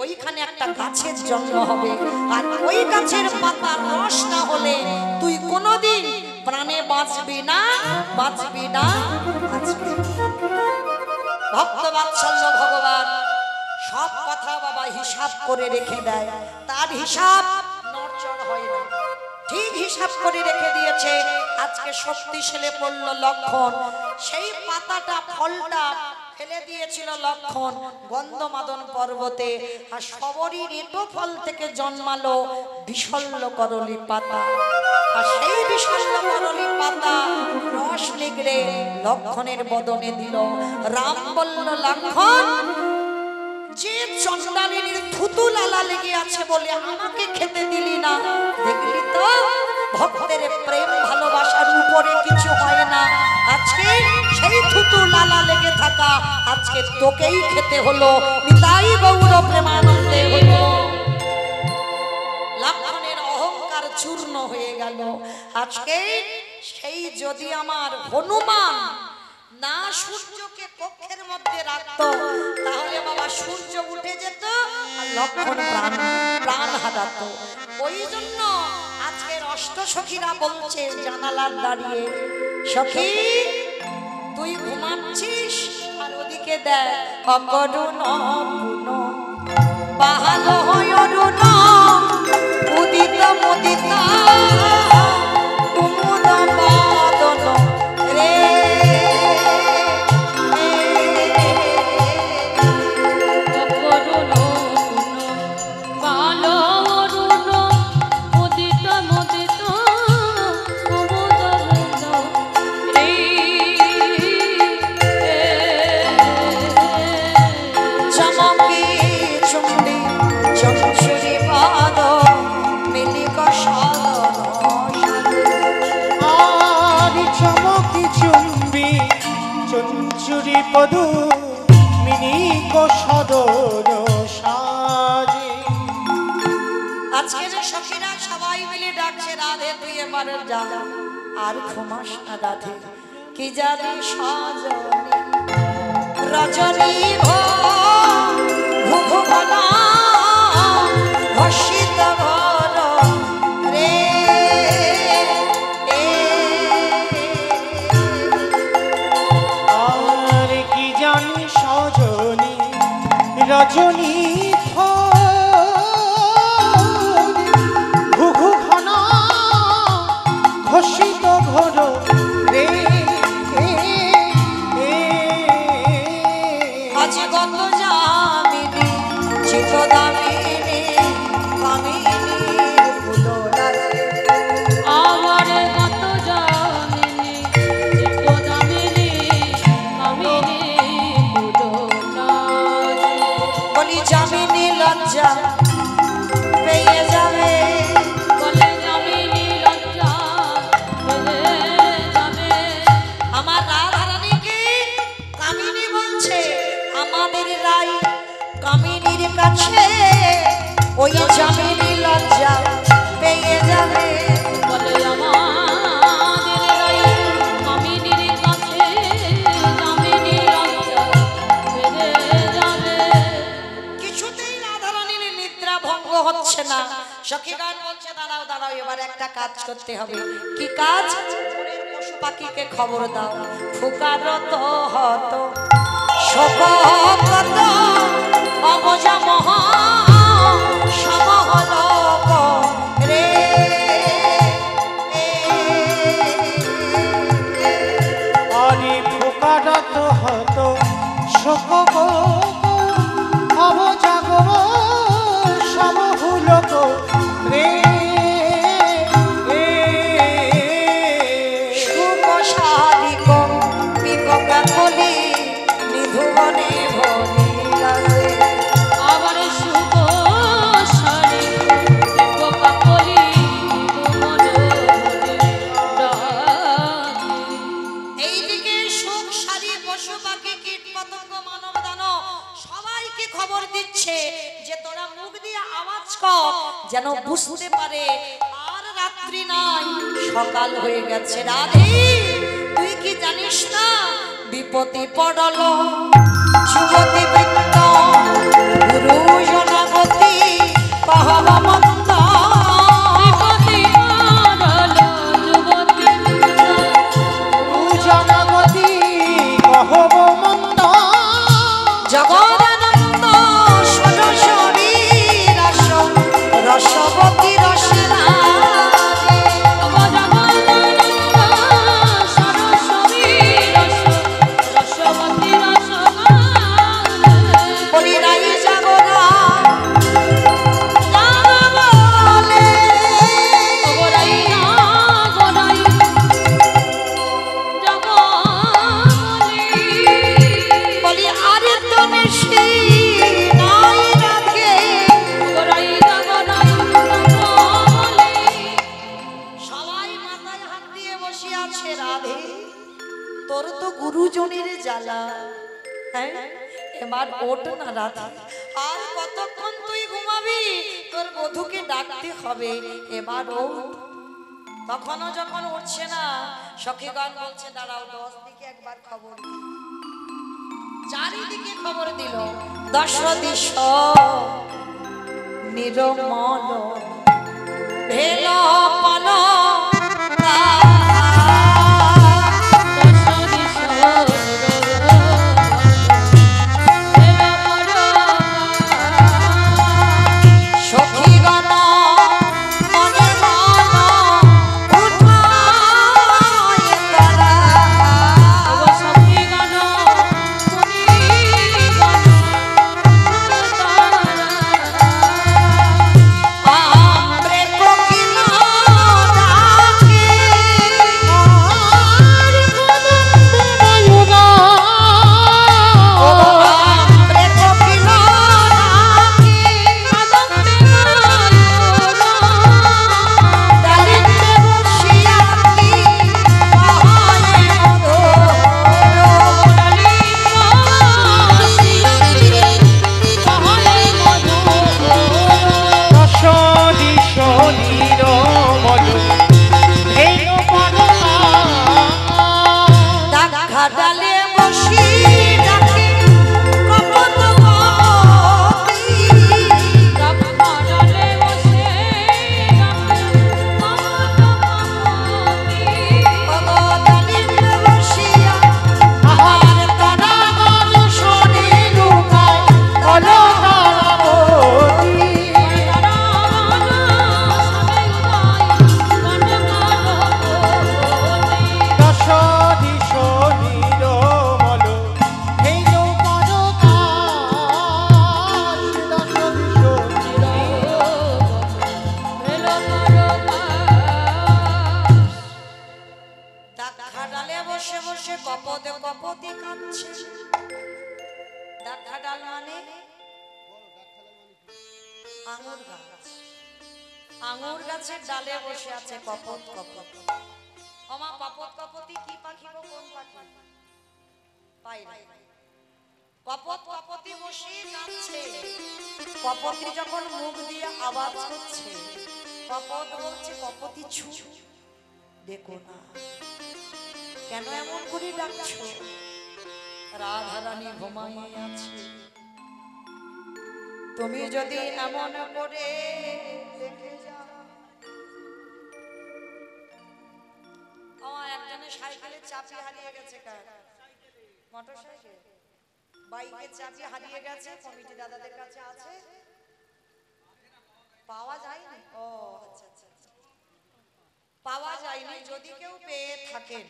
ওইখানে একটা গাছের জন্ম হবে, আর ওই গাছের পাতার রস না হলে তুই কোনোদিন প্রাণে বাঁচবি না, বাঁচবি না, বাঁচবি না। ভক্ত বাৎসল্য ভগবান সব কথা বাবা হিসাব করে রেখে দেয়, তার হিসাব নড়চড় হয় না, ঠিক হিসাব করে রেখে দিয়েছে। আজকে শক্তিশালী পড়ল লক্ষণ, সেই পাতাটা ফলটা ফেলে দিয়েছিল লক্ষণ গন্ধমাদন পর্বতে, আর সবরই রেটো ফল থেকে জন্মালো বিশল্য করলি পাতা, আর সেই বিশল্য করলি পাতা রস নিগড়ে লক্ষণের বদনে দিল। রাম বলল, লক্ষণ, যে চন্ডালিনীর থুতু লালা লেগে আছে বলে আমাকে খেতে দিলি না, দেখলি তো ভক্তের প্রেম ভালোবাসার উপরে কিছু হয় না। আজকে সেই থুতু লালা লেগে থাকা আজকে তোকেই খেতে হলো। নিতাই গৌর প্রেমানন্দে হলো। লক্ষণের অহংকার চূর্ণ হয়ে গেল। আজকে সেই যদি আমার হনুমান না সূর্যকে কক্ষের মধ্যে রাখতো, তাহলে বাবা সূর্য উঠে যেত আর লক্ষণ প্রাণ হারাতো। ওই জন্য আজকের অষ্টসখীরা বলছে জানালার দাঁড়িয়ে, সখী তুই ঘুমাচ্ছিস আর ওদিকে দেখ অকরুণ পুন বাহাল হয় অরুণ উদিত মুদিত কুমুদ বদন রে। পদু মিনি সদর সাজে। আজকের সখীরা সবাই মিলে ডাকছে, রাধে তুই এবারে যা আর ঘুমাস না রাধে, কি জানি সজনী রজনী ঘুঘুবনা ঘষিত ঘর রে। আর কি জানি সজনী রজনী ঘুঘু ঘনা ঘষিত ঘর রে। আজ গত যামিনী চিত দামিনী কামিনীর ফুলরাজি। আমার মত জামিনী চিত্ত দামিনী কামিনী পুরনাজি। বলি যামিনী লজ্জা পেয়ে যাবে, বলে যামিনী লজ্জা পেলে যাবে। আমার রাধারানীকে কামিনী বলছে, আমাদের রাই কামিনীর কাছে ওই যামিনী লজ্জা পেয়ে যাবে। বলে আমাদের রাই কামিনীর কাছে যামিনী লজ্জা পেলে যাবে। কিছুতেই রাধারানীর নিদ্রা ভঙ্গ হচ্ছে না। সখী গান বলছে, দাঁড়াও দাঁড়াও, এবার একটা কাজ করতে হবে। কি কাজ? বনের পশু পাখিকে খবর দাও, ফুকারত হত শোকত অবজা মহা সমহলক রে। আরে ফোকারত হত শোক অবজাগ সমহুলক রে। সুকসাদিক বিককাকলি নিধুবনে ভনিলাসে। আবার শুভ সারি কাকলি এইদিকে সুখ সারি পশু পাখি কীট পতঙ্গ মানব দানব সবাইকে খবর দিচ্ছে যে তোরা মুখ দিয়ে আওয়াজ কর, যেন বুঝতে পারে আর রাত্রি নাই, সকাল হয়ে গেছে। রাধে তুই কি জানিস না বিপদে পড়ল যুবতী বৃত্ত গুরু জনগতি কহব মন্দ বিপদে পড়ল যুবতী জনগতি কহব মন্দ জগদানন্দ সরস্বরী রস রসবতী রসনা তোর তো গুরুজনের জ্বালা হ্যাঁ এবার ওঠ না রাধা আর কতক্ষণ তুই ঘুমাবি তোর বধূকে ডাকতে হবে এবার ওঠ তখনও যখন উঠছে না সখীগণ বলছে দাঁড়াও 10 দিকে একবার খবর দি চারিদিকে খবর দিল দশ দিশ নিরমল ভেল পল আঙুর গাছের ডালে বসে আছে কপত কপত ওমা কপত কপতি কি পাখি গো কোন পাখি পাই না কপত কপতি বসে কাঁদছে কপতি যখন মুখ দিয়ে আওয়াজ করছে কপত বলছে কপতি ছু দেখো না কেন এমন করে ডাকছো রাধা রানী ঘুমাইয়ে আছে তুমি যদি এমন করে দেখে যাও আমার একজনের সাইকেলের চাবি হারিয়ে গেছে কার মোটরসাইকেল বাইকের চাবি হারিয়ে গেছে কমিটি দাদাদের কাছে আছে পাওয়া যায়নি ও আচ্ছা আচ্ছা পাওয়া যায়নি যদি কেউ পেয়ে থাকেন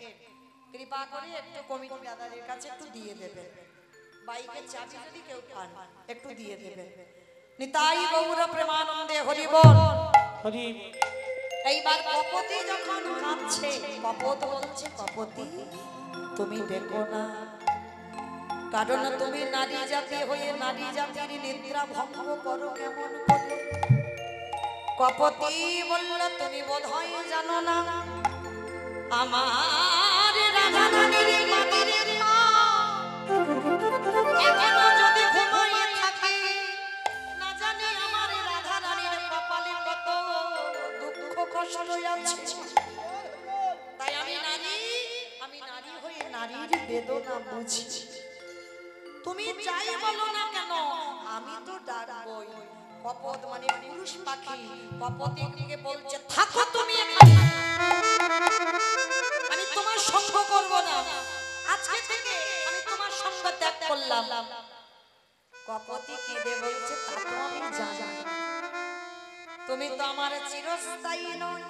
কৃপা করে একটু কমিটি দাদাদের কাছে একটু দিয়ে দেবেন বাইকের চাবি যদি কেউ পান একটু দিয়ে দেবেন নিতাই গৌর প্রেমানন্দে হরি বল হরি এইবার কপতি যখন কাঁদছে কপত বলছে কপতি তুমি দেখো না কারণ তুমি নারী জাতি হয়ে নারী জাতির নিদ্রা ভঙ্গ করো কেমন করে কপতি বলল তুমি বোধহয় জানো না আমার রাধা রানীর মাটির এখনো যদি ঘুমিয়ে থাকে না জানি আমার রাধা রানীর কপালে কত দুঃখ কষ্ট আছে তাই আমি নারী নারীর বেদনা বুঝি। তুমি যাই বলো না কেন আমি তো ডাকবই। কপত মানে পুরুষ পাখি, কপতিকে বলছে থাকো তুমি এখানে, আমি তোমার সঙ্গ করব না, আজকে থেকে আমি তোমার সঙ্গ ত্যাগ করলাম। কপতি কেঁদে বলছে তা তো আমি জানি, তুমি তো আমার চিরস্থায়ী নয়,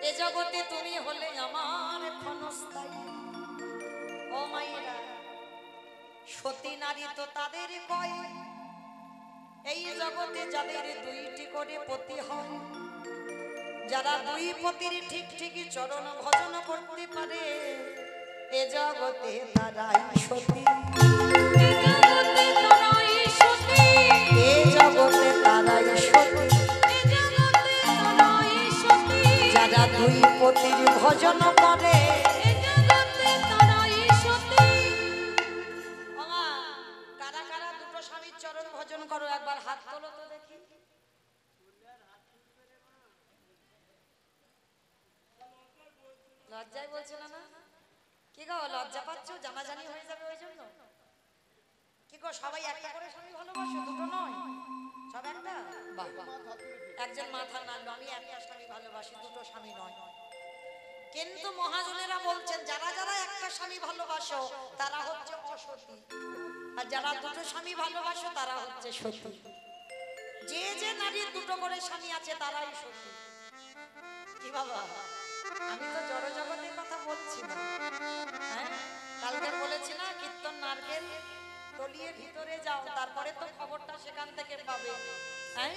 এ জগতে তুমি হলে আমার ক্ষণস্থায়ী। ও মায়েরা, সতী নারী তো তাদের কয়, এই জগতে যাদের দুইটি করে পতি হয়, যারা দুই পতির ঠিক ঠিকই চরণ ভজন করতে পারে, এ জগতে তারাই সতী। এ জগতে তারাই সতী, যারা দুই পতির ভজন করে। কারা কারা দুটো স্বামীর চরণ ভজন করো একবার হাত তোলো তো দেখি। লজ্জায় বলছে না? কি গো লজ্জা পাচ্ছ? জানাজানি হয়ে যাবে ওই জন্য। কি গো সবাই একটা করে স্বামী ভালোবাসো, দুটো নয়, সব একটা? বাহ বাহ, একজন মাথা নাড়লো, আমি একটা স্বামী ভালোবাসি, দুটো স্বামী নয়। কিন্তু মহাজনেরা বলছেন যারা যারা একটা স্বামী ভালোবাসো তারা হচ্ছে অসতী, আর যারা দুটো স্বামী ভালোবাসো তারা হচ্ছে সতী। যে যে নারীর দুটো করে স্বামী আছে তারাই সতী। কি বাবা, আমি তো জড় জগতের কথা বলছি না। হ্যাঁ, কালকে বলেছি না কীর্তন নারকেল তলিয়ে ভিতরে যাও, তারপরে তো খবরটা সেখান থেকে পাবে। হ্যাঁ,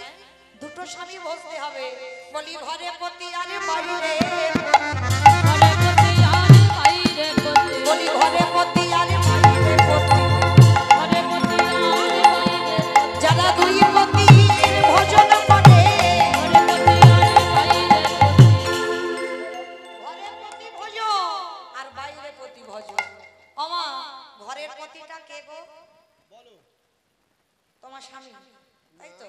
দুটো স্বামী বসতে হবে। বলি ঘরে পতি আর বাইরে, বলি ঘরে পতি আর বাইরে পতি, যারা দুই পতি ভজন করে, ঘরে পতি ভজ আর বাইরে পতি ভজ। ওমা, ঘরের পতিটা কে গো? তোমার স্বামী, তাই তো?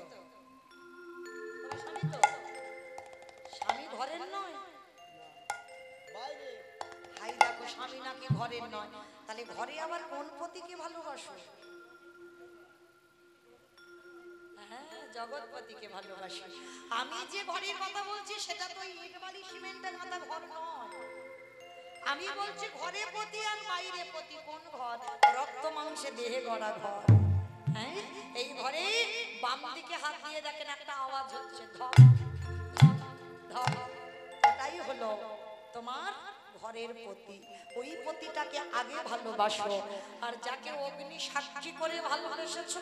তোমার স্বামী তো? স্বামী ঘরের নয়, হাই দেখো স্বামী নাকি ঘরের নয়, তাহলে ঘরে আবার কোন পতিকে ভালোবাসো? হ্যাঁ, জগৎপতিকে ভালোবাসি। আমি যে ঘরের কথা বলছি সেটা তো ইট বালি সিমেন্টের মাথা ঘর নয়। আমি বলছি ঘরে পতি আর বাইরে পতি। কোন ঘর? রক্ত মাংসে দেহে গড়া ঘর। হ্যাঁ, এই ঘরে বাম দিকে হাত দিয়ে দেখেন একটা আওয়াজ হচ্ছে ধপ ধপ ধপ, ওটাই হলো তোমার ঘরের পতি। ওই পতিটাকে আগে ভালোবাসো, আর যাকে অগ্নি সাক্ষী করে ভালোবেসেছো,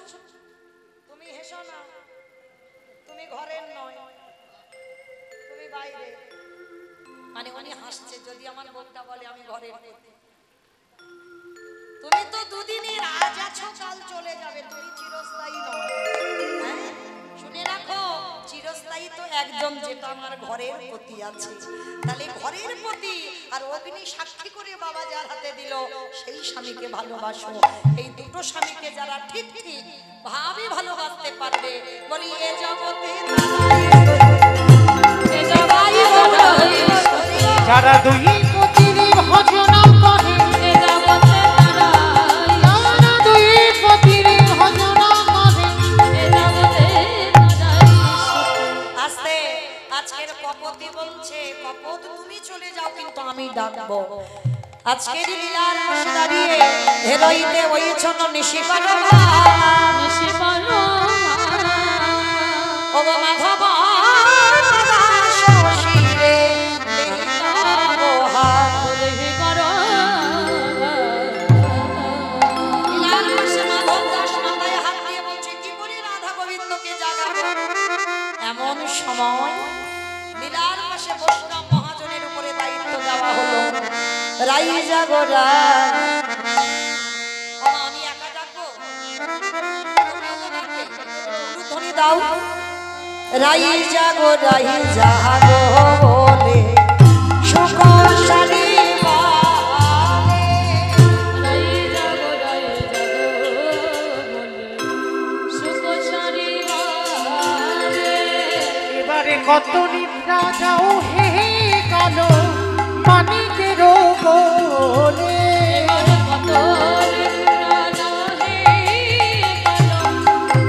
তুমি হেসো না, তুমি ঘরের নয়, তুমি বাইরে। মানে উনি হাসছে যদি আমার বোনটা বলে আমি ঘরের পতি। তুমি তো দুদিনের, আজ আছো কাল চলে যাবে, তুমি চিরস্থায়ী নয়। হ্যাঁ, শুনে রাখো, চিরস্থায়ী তো একজন, যেটা আমার ঘরের পতি আছে। তাহলে ঘরের পতি আর অগ্নি সাক্ষী করে বাবা যার হাতে দিল সেই স্বামীকে ভালোবাসো। এই দুটো স্বামীকে যারা ঠিক ঠিক ভাবে ভালোবাসতে পারবে, বলি এ জগতে যারা দুই পতির ভজন করে, যারা দুই পতির ভজন করে। আস্তে, আজকের কপতি বলছে কপত তুমি চলে যাও কিন্তু আমি ডাকবো। আজকের লীলার পাশে দাঁড়িয়ে হেরইতে ওইছন নিশিপানো ও মাধব শিরে লীলার পাশে মাধব দাস মাথায় হাত দিয়ে বলছে কি করে রাধা গোবিন্দকে জাগাবো। এমন সময় লীলার পাশে বৈষ্ণব মহাজনের উপরে দায়িত্ব দেওয়া হলো। রাই জাগরা, আমি একা ডাকবো, ধ্বনি দাও। রাই জাগো রাই জাগো বলে সুকোষালী এবারে কত নিদ্রা যাও হে কালো, মানিকের বলে কত রাজা হে কালো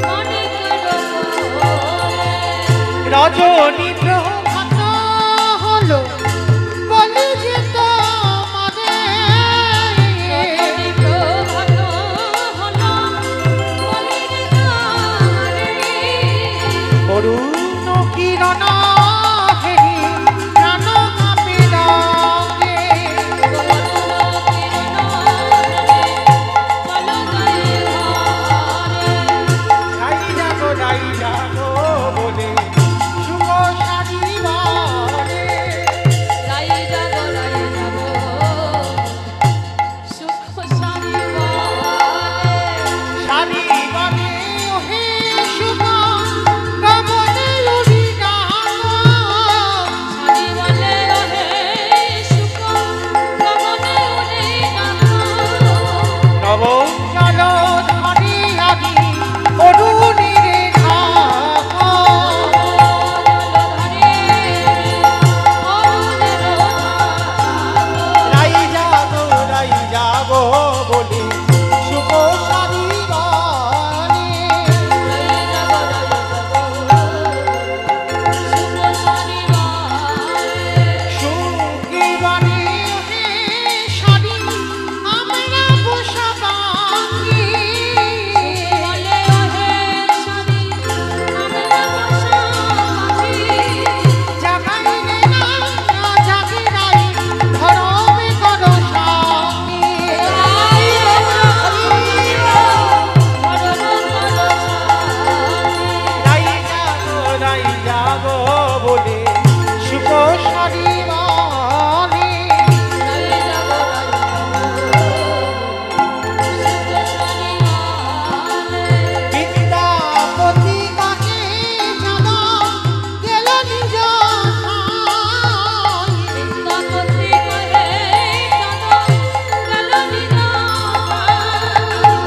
মানিকের বলে রজনী প্রভাত হলো বলে যে তোমারে রজনী প্রভাত হলো বলে যে তোমারে অরুণ কিরণ হেরি প্রাণ কাঁপে লাগে রাই জাগো বলে শুভ সারিবারে সারিবারে ওহে শুভ কামনে উড়ি নব চল ধরি আমি অরুণীরে ঢাকা রাই যাগো বলে শুভ সারিবারে সুগীবারে ওহে সারি আমরা বসাবাঙ্গি জাগাইলে না জাগিরাই ধরমে করো স্বামী রাই যাগো বলে শুভ সারিবারে বিদ্যাপতি কাকে জানা গেল নিজ ঠাঁই।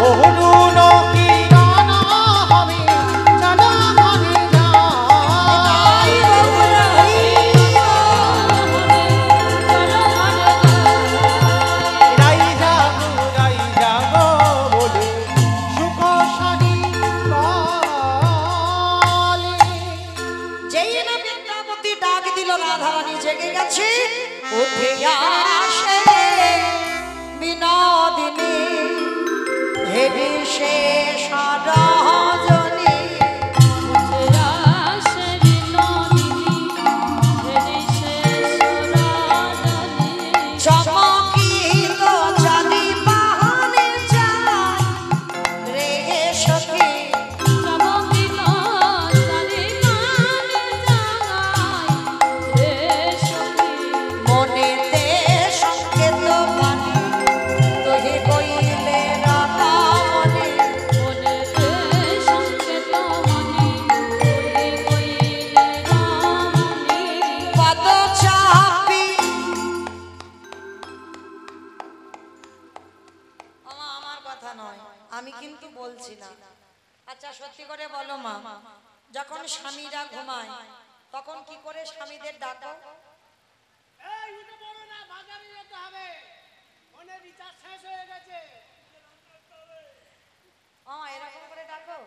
অরুণ কিরণ হবে চল ঘরে যাই। রাই যাগো বলে সুখ সারিবারে যেই না বিদ্যাপতি ডাক দিল রাধারানী জেগে গেছে উঠে আসে বিনোদিনী হেরি শেষ রজনী চমকিত চাঁদি বাহানে যায় রে সখী মনেতে সংকেত বাণী তোহে কইলে রাধা মনে পদ চাপি আমার কথা নয় আমি কিন্তু বলছি না আচ্ছা সত্যি করে বলো মা যখন স্বামীরা ঘুমায় তখন কি করে স্বামীদের ডাকো এরকম করে ডাকো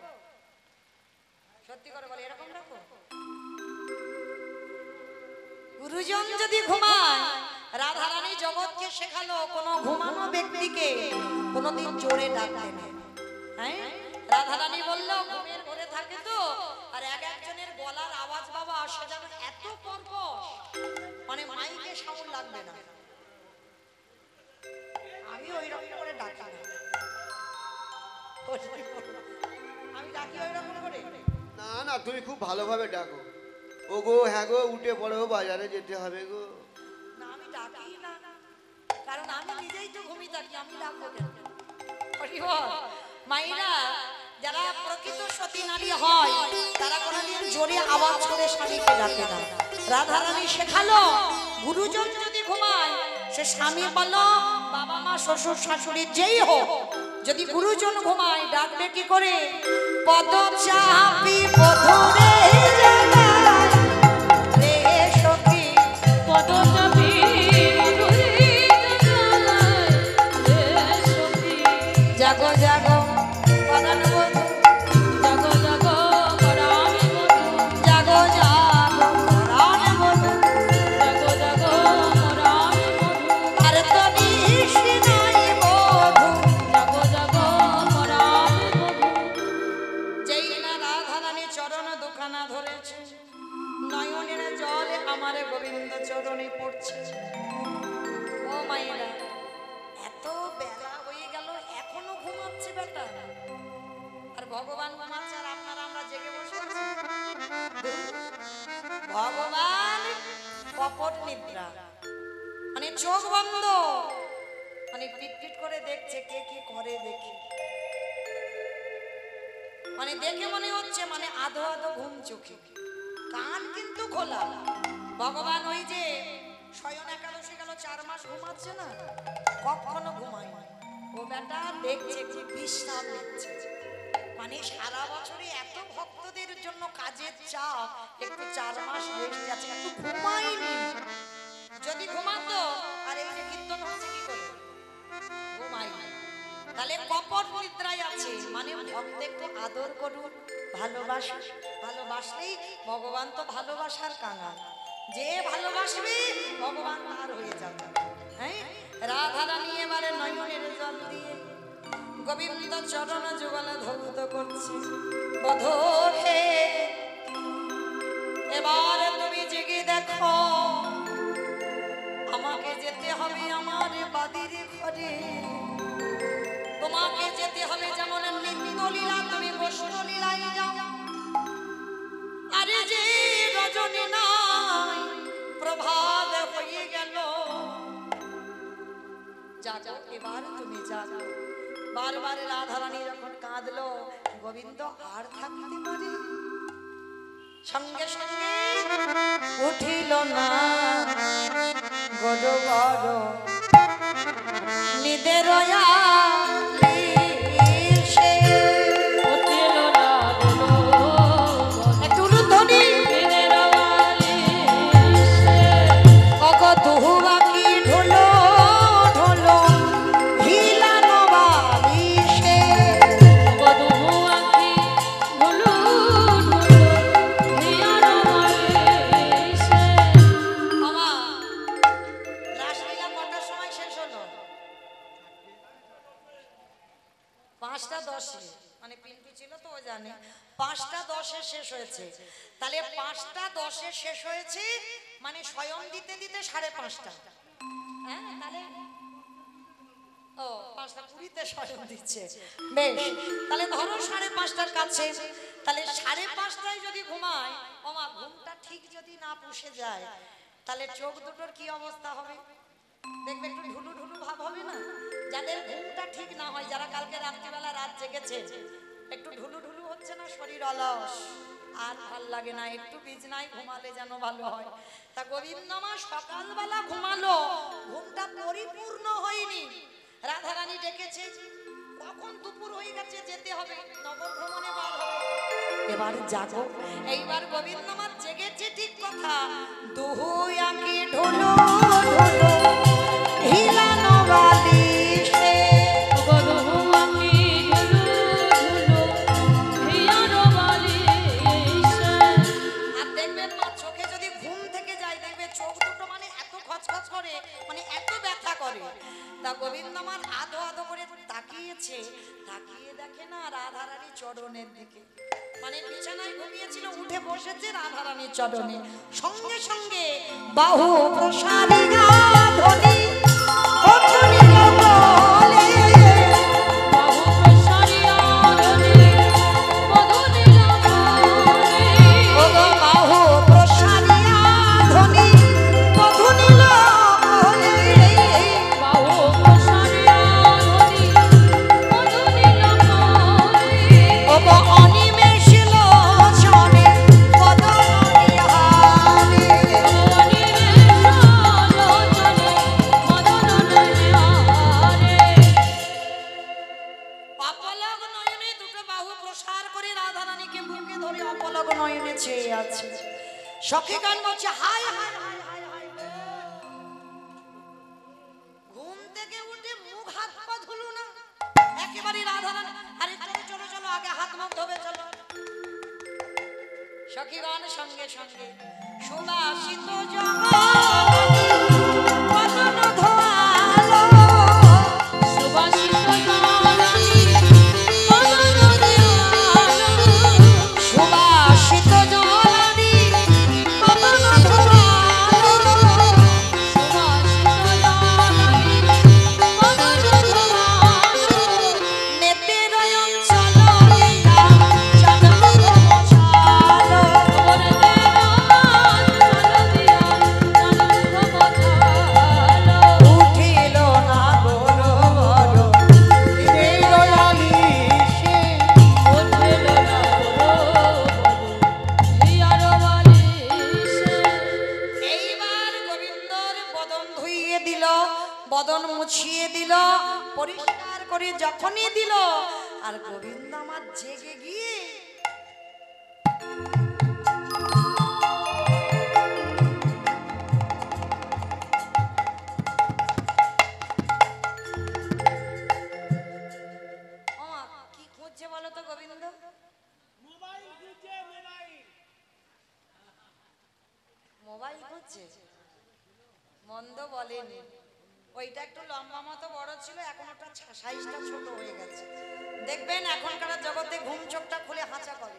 সত্যি করে বলো এরকম ডাকো গুরুজন যদি ঘুমায় রাধারানী জগৎকে শেখালো কোন ঘুমানো ব্যক্তিকে কোনোদিন জোরে ডাকতে নেই হ্যাঁ রাধারানী বললো ঘুমের ঘরে থাকে তো আর একজনের গলার আওয়াজ বাবা আসে যেন এত কর্কশ মানে মাইকে সাউন্ড লাগবে না আমি ওই রকম করে ডাকি না আমি ডাকি ওই রকম করে না না তুমি খুব ভালোভাবে ডাকো ও গো হ্যাঁ গো উঠে পড়ো বাজারে যেতে হবে গো না আমি ডাকি না কারণ আমি নিজেই তো ঘুমিয়ে থাকি আমি ডাকবো কেন মাইরা যারা প্রকৃত সতী নারী হয় তারা কোনোদিন জোরে আওয়াজ করে স্বামীকে ডাকে না রাধারানী শেখালো গুরুজন যদি ঘুমায় সে স্বামী বলো বাবা মা শ্বশুর শাশুড়ি যেই হোক যদি গুরুজন ঘুমায় ডাকবে কি করে পদ চাপি বধুরে জাগায় রে সখী পদ চাপি রাধারানী চরণ দুখানা ধরেছে, নয়নের জল আমার গোবিন্দ চরণে পড়ছে। ও মায়েরা, এত বেলা হয়ে গেল এখনো ঘুমাচ্ছে বেটা, আর ভগবান ঘুমাচ্ছে আর আপনারা আমরা জেগে বসে আছি। ভগবান কপট নিদ্রা, মানে চোখ বন্ধ, মানে পিটপিট করে দেখছে কে কি করে দেখি, মানে দেখে মনে হচ্ছে মানে আধো আধো ঘুম চোখে, কান কিন্তু খোলা। ভগবান ওই যে শয়ন একাদশী গেল 4 মাস ঘুমাচ্ছে না, কখনো ঘুমায় না। ও বেটা দেখছে যে বিশ্রাম নিচ্ছে, মানে সারা বছরে এত ভক্তদের জন্য কাজের চাপ, একটু 4 মাস রেস্ট আছে, একটু ঘুমায়নি। যদি ঘুমাতো আর এই যে কীর্তন হচ্ছে কি করে, ঘুমায়নি, তাহলে কপট নিদ্রায় আছে। মানে ভক্ত একটু আদর করুন, ভালোবাসুন, ভালোবাসলেই ভগবান তো ভালোবাসার কাঙাল, যে ভালোবাসবে ভগবান তার হয়ে যাবে। হ্যাঁ, রাধারানী এবারে নয়নের জল দিয়ে গোবিন্দ চরণ যুগল ধৌত করছে। বধূ হে, এবারে তুমি জেগে দেখো, আমাকে যেতে হবে আমার বাদির ঘরে, তোমাকে যেতে হবে যেমন নিত্য লীলা তুমি বৈষ্ণব লীলায় যাও। আরে যে রজনী নাই প্রভাত হয়ে গেল, জাগো এবার তুমি জাগো। বারবার রাধারানী যখন কাঁদলো, গোবিন্দ আর থাকতে পারে, সঙ্গে সঙ্গে উঠিল না গড় বড় নিদের তাহলে 5টা 10-এ শেষ হয়েছে, মানে স্বয়ং দিতে দিতে 5:30। হ্যাঁ, তাহলে ও 5টা 20-তে স্বয়ং দিচ্ছে, বেশ। তাহলে ধরো 5:30টার কাছে, তাহলে 5:30টায় যদি ঘুমায়, ওমা ঘুমটা ঠিক যদি না পুষে যায়, তাহলে চোখ দুটোর কি অবস্থা হবে দেখবে, একটু ঢুলু ঢুলু ভাব হবে না? যাদের ঘুমটা ঠিক না হয়, যারা কালকে রাত্রিবেলা রাত জেগেছে, একটু ঢুলু ঢুলু হচ্ছে না, শরীর অলস, আর ভাল লাগে না, একটু বিছনায় ঘুমালে যেন ভালো হয়। তা গোবিন্দ মা সকালবেলা ঘুমালো, ঘুমটা পরিপূর্ণ হয়নি। রাধারানী ডেকেছে, কখন দুপুর হয়ে গেছে, যেতে হবে, নগর ভ্রমণে বার হবে, এবার জাগো। এইবার গোবিন্দ মা জেগেছে ঠিক কথা, দুহু আঁকি ঢোলো ঢোলো হিলানো বালিশে, গোবিন্দ আমার আধো আধো করে তাকিয়েছে, তাকিয়ে দেখে না রাধারানী চরণের দিকে, মানে বিছানায় ঘুমিয়েছিল, উঠে বসেছে রাধারানীর চরণে, সঙ্গে সঙ্গে বাহু প্রসারিয়া ধ্বনি অর্জনিল বলে, বাহু প্রসারিয়া ধ্বনি অর্জনিল বলে, ও গো বাহু প্রসারিয়া ধ্বনি অর্জনিল বলে, বাহু প্রসারিয়া ধ্বনি অর্জনিল বলে, ও গো অনিমেষ লোচনে পদমণি হারে, অনিমেষ লোচনে পদমণি হারে। অপলক নয়নে দুটো বাহু প্রসার করে রাধারানীকে বুকে ধরে অপলক নয়নে চেয়ে আছে। সখীগণ বলছে, হায় হায় হায় হায় হায়, ঘুম থেকে উঠে মুখ হাত পা ধুলো না, একেবারে রাধারানী, আরে চলো চলো চলো, আগে হাত মুখ ধোবে চলো। সখীগণ সঙ্গে সঙ্গে সুবাসিত জগৎ বদন ধোয়ালো, সুবাসিত জগৎ বদন ধোয়ালো, সুবাসিত করে যখনই দিল আর গোবিন্দ আমার জেগে গিয়ে কি খুঁজছে বলো তো গোবিন্দ? মোবাইল খুঁজছে? মন্দ বলেনি, ওইটা একটু লম্বা মতো বড় ছিল, এখন ওটা সাইজটা ছোট হয়ে গেছে। দেখবেন এখনকার জগতে ঘুম চোখটা খুলে হাঁচা করে।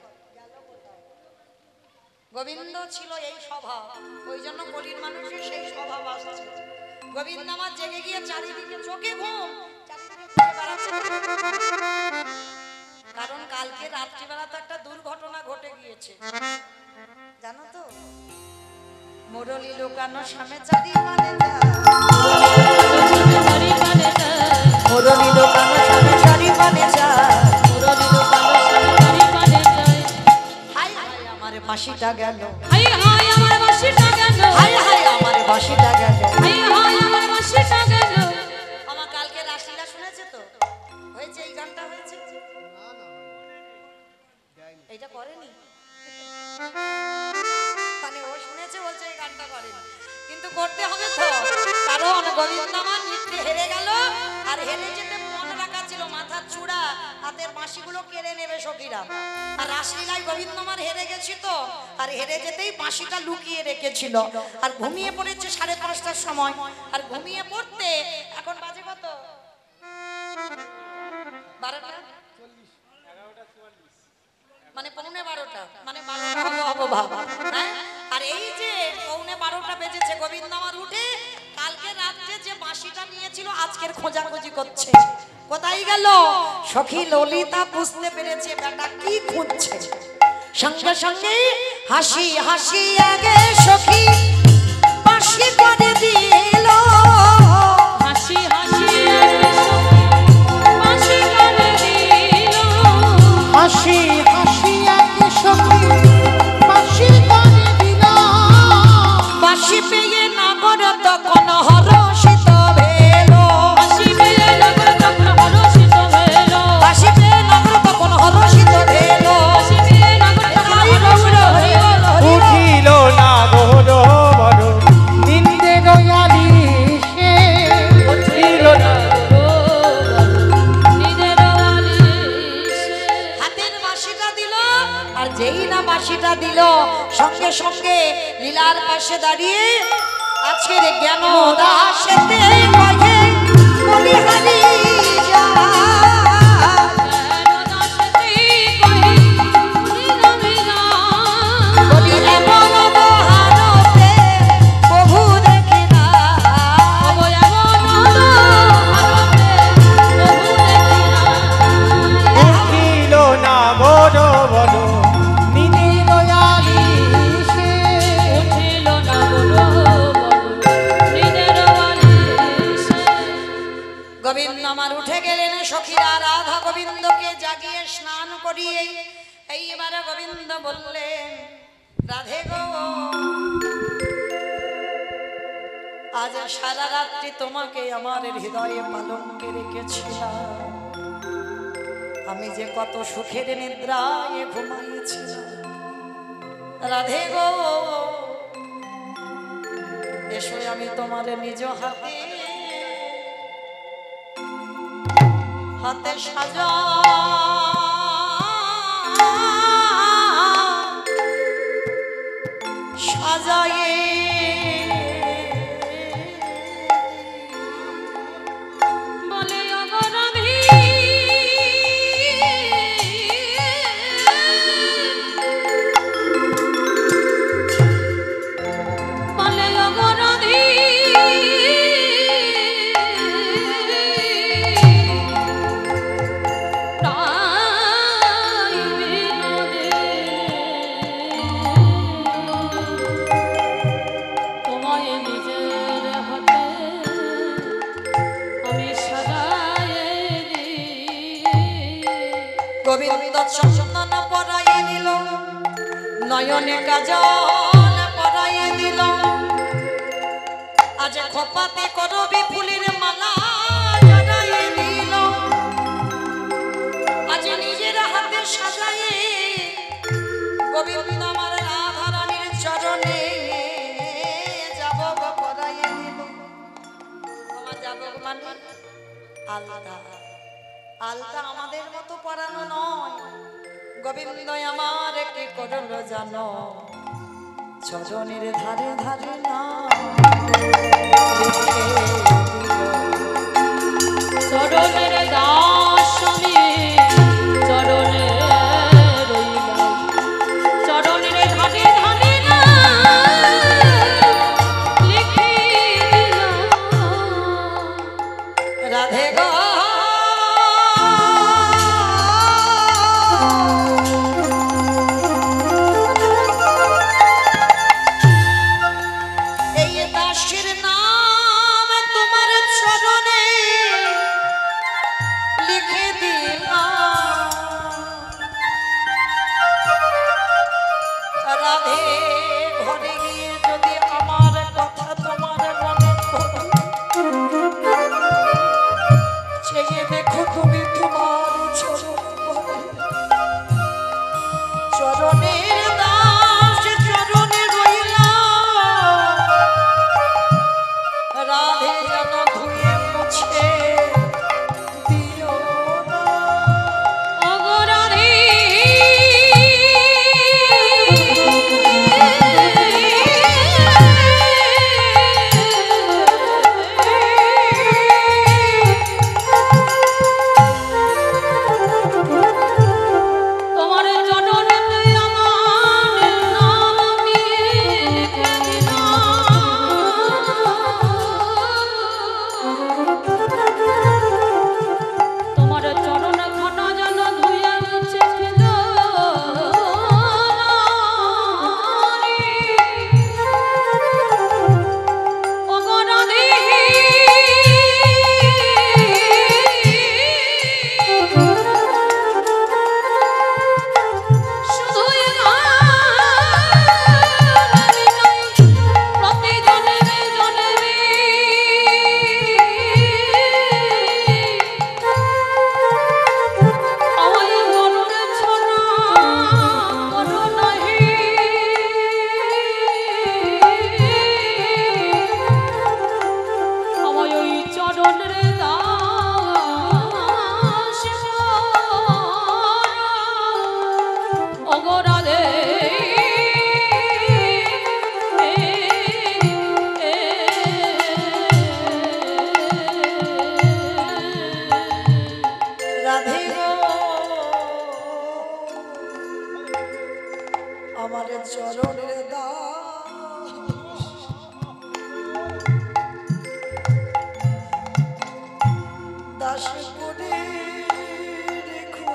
গোবিন্দ ছিল এই স্বভাব, ওই জন্য কলির মানুষের সেই স্বভাব আসছে। গোবিন্দ আমার জেগে গিয়ে চারিদিকে চোখে ঘুম, চারিদিকে ঘুরে বেড়াচ্ছে। কারণ কালকে রাত্রিবেলা তো একটা দুর্ঘটনা ঘটে গিয়েছে, জানো তো? মুরলি লুকানো সামনে চারি মানে মুরলি লুকানো সামনে চারি মানে হাই হাই আমার বাঁশিটা গেল, হাই হাই আমার বাঁশিটা গেল, হাই হাই আমার বাঁশিটা গেল, হাই হাই আমার বাঁশিটা গেল। আমার কালকে রাশিটা শুনেছে তো? হয়েছে এই গানটা হয়েছে, এইটা করেনি মানে ও শুনেছে বলছে এই গানটা করেনি, কিন্তু করতে হবে তো, কারণ গোবিন্দ আমার নৃত্যে হেরে গেল। আর হেরে যেতে মনে রাখা ছিল মাথার চূড়া হাতের বাঁশিগুলো কেড়ে নেবে সখীরা। আর রাসলীলায় গোবিন্দ আমার হেরে গেছি তো, আর হেরে যেতেই বাঁশিটা লুকিয়ে রেখেছিল। আর ঘুমিয়ে পড়েছে 5:30টার সময়, আর ঘুমিয়ে পড়তে এখন বাজে কত? 12টা, মানে 11:45, মানে 12টা হবো বাবা। হ্যাঁ, আর এই যে 11:45 বেজেছে, গোবিন্দ আমার উঠে কালকে রাত্রে যে বাঁশিটা নিয়েছিল আজকের খোঁজাখুঁজি করছে, কোথায় গেল? সখী ললিতা বুঝতে পেরেছে বেটা কি খুঁজছে, সঙ্গে সঙ্গে হাসি হাসি আগে সখী বাঁশি করে দিল, হাসি হাসি বাঁশি করে দিল, হাসি হাসি আগে সখী বাঁশি করে দিল। বাঁশি পেয়ে নাগর তখন হরষিত ভেল, হাসি পেয়ে নগর তখন হরষিত হইল, বাঁশি পেয়ে নাগর তখন হরষিত ভেল, হাসি পেয়ে নগর তখন হরষিত হইল। উঠিল না বড় বড় নিন্দে গয়ালি সে, উঠিল না নিজের বালিশে হাতের বাঁশিটা দিল, আর যেই না বাঁশিটা দিল সঙ্গে সঙ্গে লীলার পাশে দাঁড়িয়ে আজকের জ্ঞান দাসেতে কহে বলিহারি যা, বলি এমন মহারতে প্রভু দেখি না, উঠিল না বড় বড় নিন্দে গয়ালি সে, গোবিন্দ আমার উঠে গেলেন, সখীরা রাধা গোবিন্দকে জাগিয়ে স্নান করিয়ে এইবারে গোবিন্দ বললেন রাধে গো, আজ সারা রাত্রি তোমাকে আমার হৃদয়ে পালনকে রেখেছিলাম, আমি যে কত সুখের নিদ্রায় ঘুমাইছিলাম। রাধে গো এসো আমি তোমার নিজ হাতে হাতে সাজা সাজায়ে বলে অগরাধী বলে অগরাধী প্রায় বিনোদে তোমায় নিজের হাতে আমি সাজায়ে গোবিন্দ চন্দন পরাইয়ে দিল, নয়নে কাজল পরাইয়ে দিল, আজ খোপাতে করবি ফুলের মালা জড়াইয়ে দিল, গোবিন্দ আমার রাধা রানীর চরণে যাব গো পরাইয়ে দিল। আমার যাব মানে আলতা, আলতা আমাদের মতো পরানো নয়। গোবিন্দ আমার কি করলো জানো, চরণের ধারে ধারে না চরণের দাস আমি চরণে রইলাম, চরণের ধারে ধারে না লিখে দিলাম। রাধে গো এই দাসের নাম তোমার চরণে লিখে দিলাম। রাধে ঘরে গিয়ে যদি আমার কথা তোমার মনে পড়ে, চেয়ে দেখো তুমি তোমার চরণের দাস চরণে রইলাম। রাধে যেন ধুয়ে মুছে দিও না। ওগো রাধে তোমার চরণেতে আমার নাম আমি লিখে দিলাম। তোমার চরণ খানা যেন ধুয়ে মুছে দিল। ওগো রাধে শুধুই প্রতি জনমে জনমে আমায় মনে ছড়া মনো নাহি। আমায় ওই চরণের দাস ওগো রাধে রাধে গো আমার চরণের দাস করে রেখো।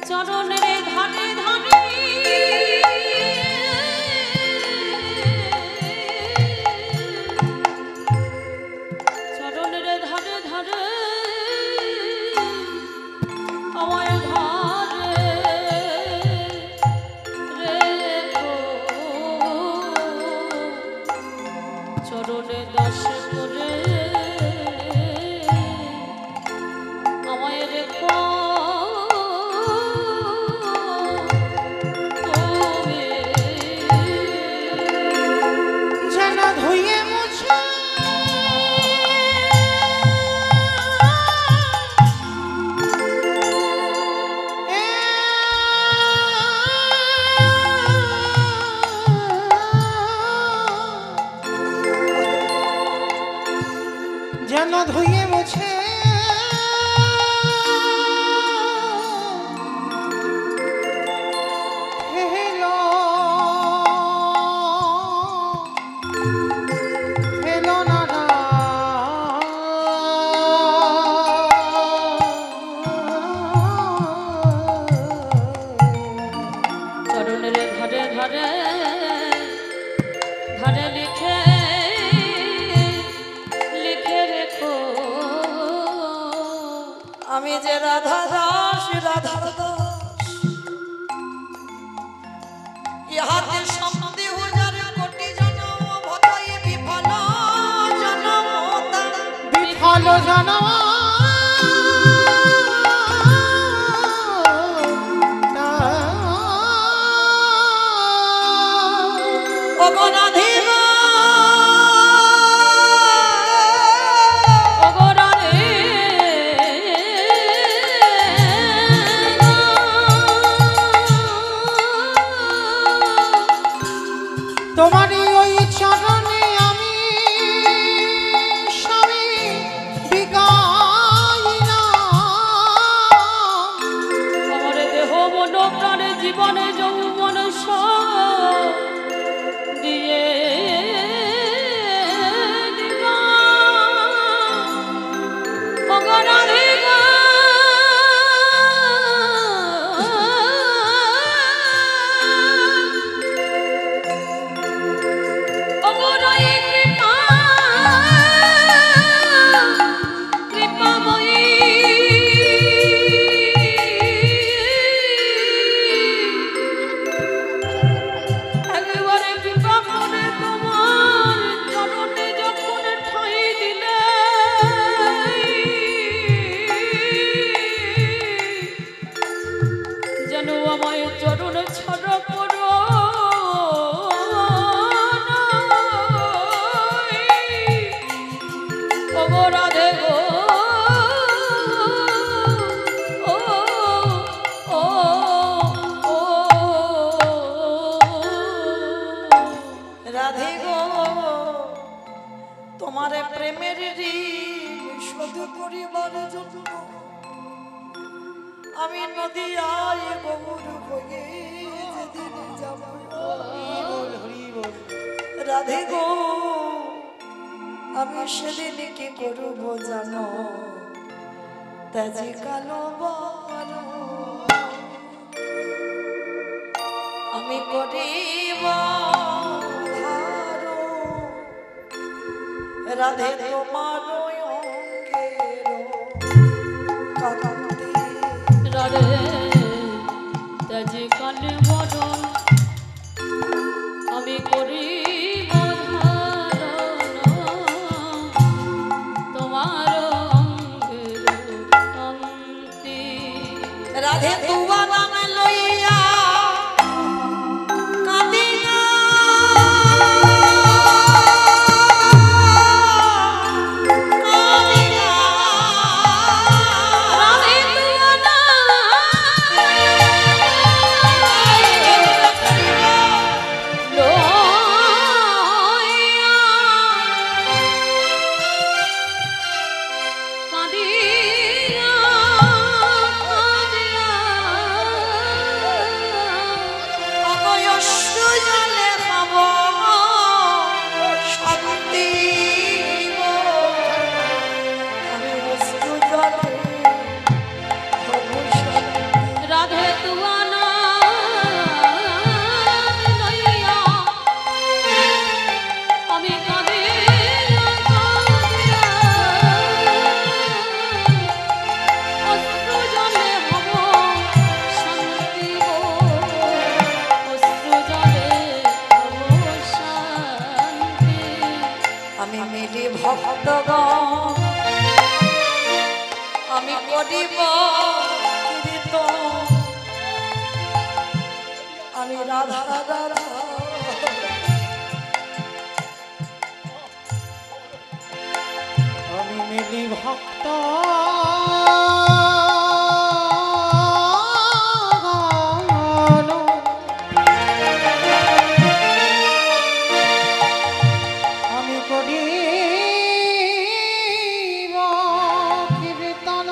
চরণের ধারে ধারে চরণের ধারে ধারে আমায় ধারে রেখো। চরণে দাস করে আমায় রেখো তুমি। যেন ধুয়ে মুছে যেন ধুয়ে মুছে ফেলো ফেলো না না চরণের ধারে ধারে ধারে লিখে লিখে রেখো। আমি যে রাধা দাস রাধার দাস, ইহাতে সন্দেহ যার কোটি জনম ভটাই বিফল জনম তার। বিফল জনম তার। মন প্রাণে জীবনে যৌবন সব দিয়ে দিবা অগরাধে গো অগরায়ে কৃপা কৃপাময়ী একেবারে কৃপা করে তোমার চরণে যখন ঠাঁই দিলে যেন আমায় চরণ ছাড়া করো ওগো রাধে গো ও ও ও রাধে গো তোমার প্রেমের ঋণ শোধ করিবার জন্য আমি নদিয়ায় গৌর হয়ে যেদিন যাব রাধে গো আমি সেদিন কি করব জানো তাজি কালো বারো আমি করিব ধারো রাধে তোমার অঙ্গের কান্তি রাধে তেজে কালে বরণ আমি করি তোমার অঙ্গের কান্তি রাধে তুয়া নাম লইয়া কাঁদিয়া কাঁদিয়া রাধে তুয়া লইয়া কাঁদিয়া কাঁদিয়া অগয়স্য জলে পাব শান্তি গো। আমি অশ্রু জলে পাব শান্তি। রাধে তুয়া লইয়া আমি কাঁদিয়া কাঁদিয়া অশ্রু জলে হব শান্তি গো অশ্রু জলে হব শান্তি আমি মিলি ভক্তগণ আমি করিব কীর্তন আমি রাধা রাধা আমি মিলি ভক্ত আমি করি কীর্তন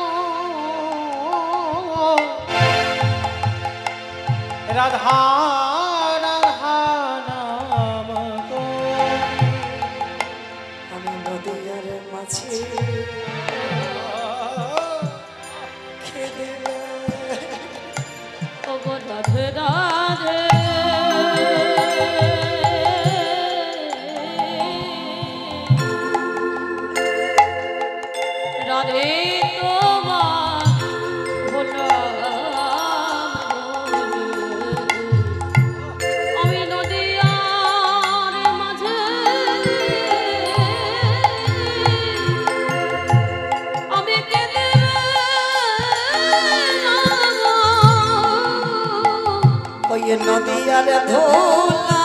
রাধা রাধা নাম করি। আমি নদিয়ার মাঝে খেলে ওগো রাধে রাধে রাধে তোমার ভোলাম আমি নদিয়ার মাঝে আমি কেঁদে ওই নদিয়ার ধোলা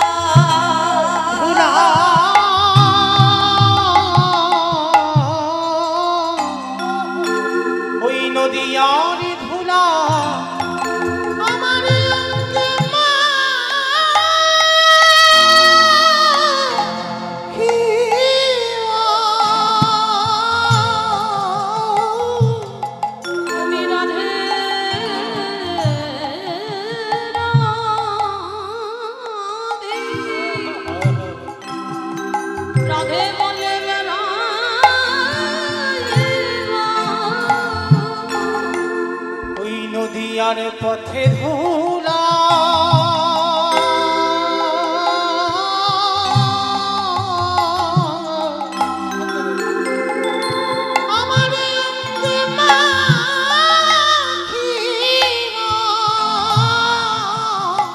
ধুলা ওই নদিয়ার ধুলা আমার অঙ্গে মাখিয়া। তুমি রাধে নদিয়ার পথে ধুলা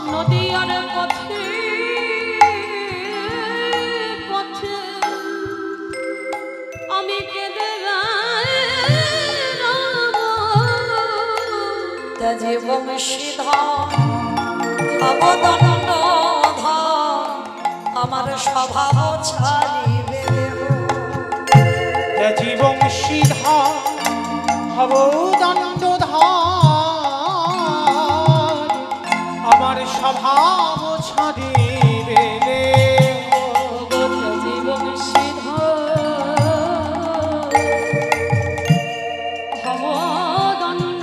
নদিয়ার পথে পথে আমি কেঁদে ত্যাজে বংশীধর অবদণ্ড আমার স্বভাব ছাড়িবে জীবংশীধর হব দণ্ডধর আমার স্বভাব ছাড়িবে জীবন সিদ্ধ হব দণ্ড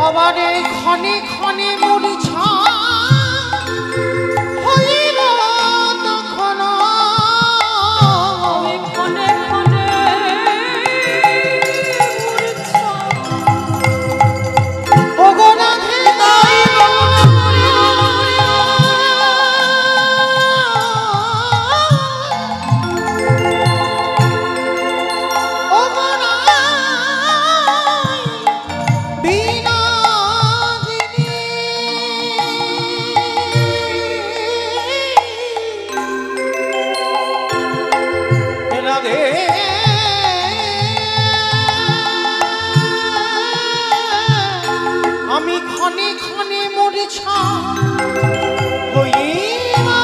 আবার ক্ষণে ক্ষণে মরিছা হইল তখন আমি ক্ষণে ক্ষণে ওগো রাধে তাই ওগো বিনা রাধে আমি ক্ষণে ক্ষণে মরেছা হইয়া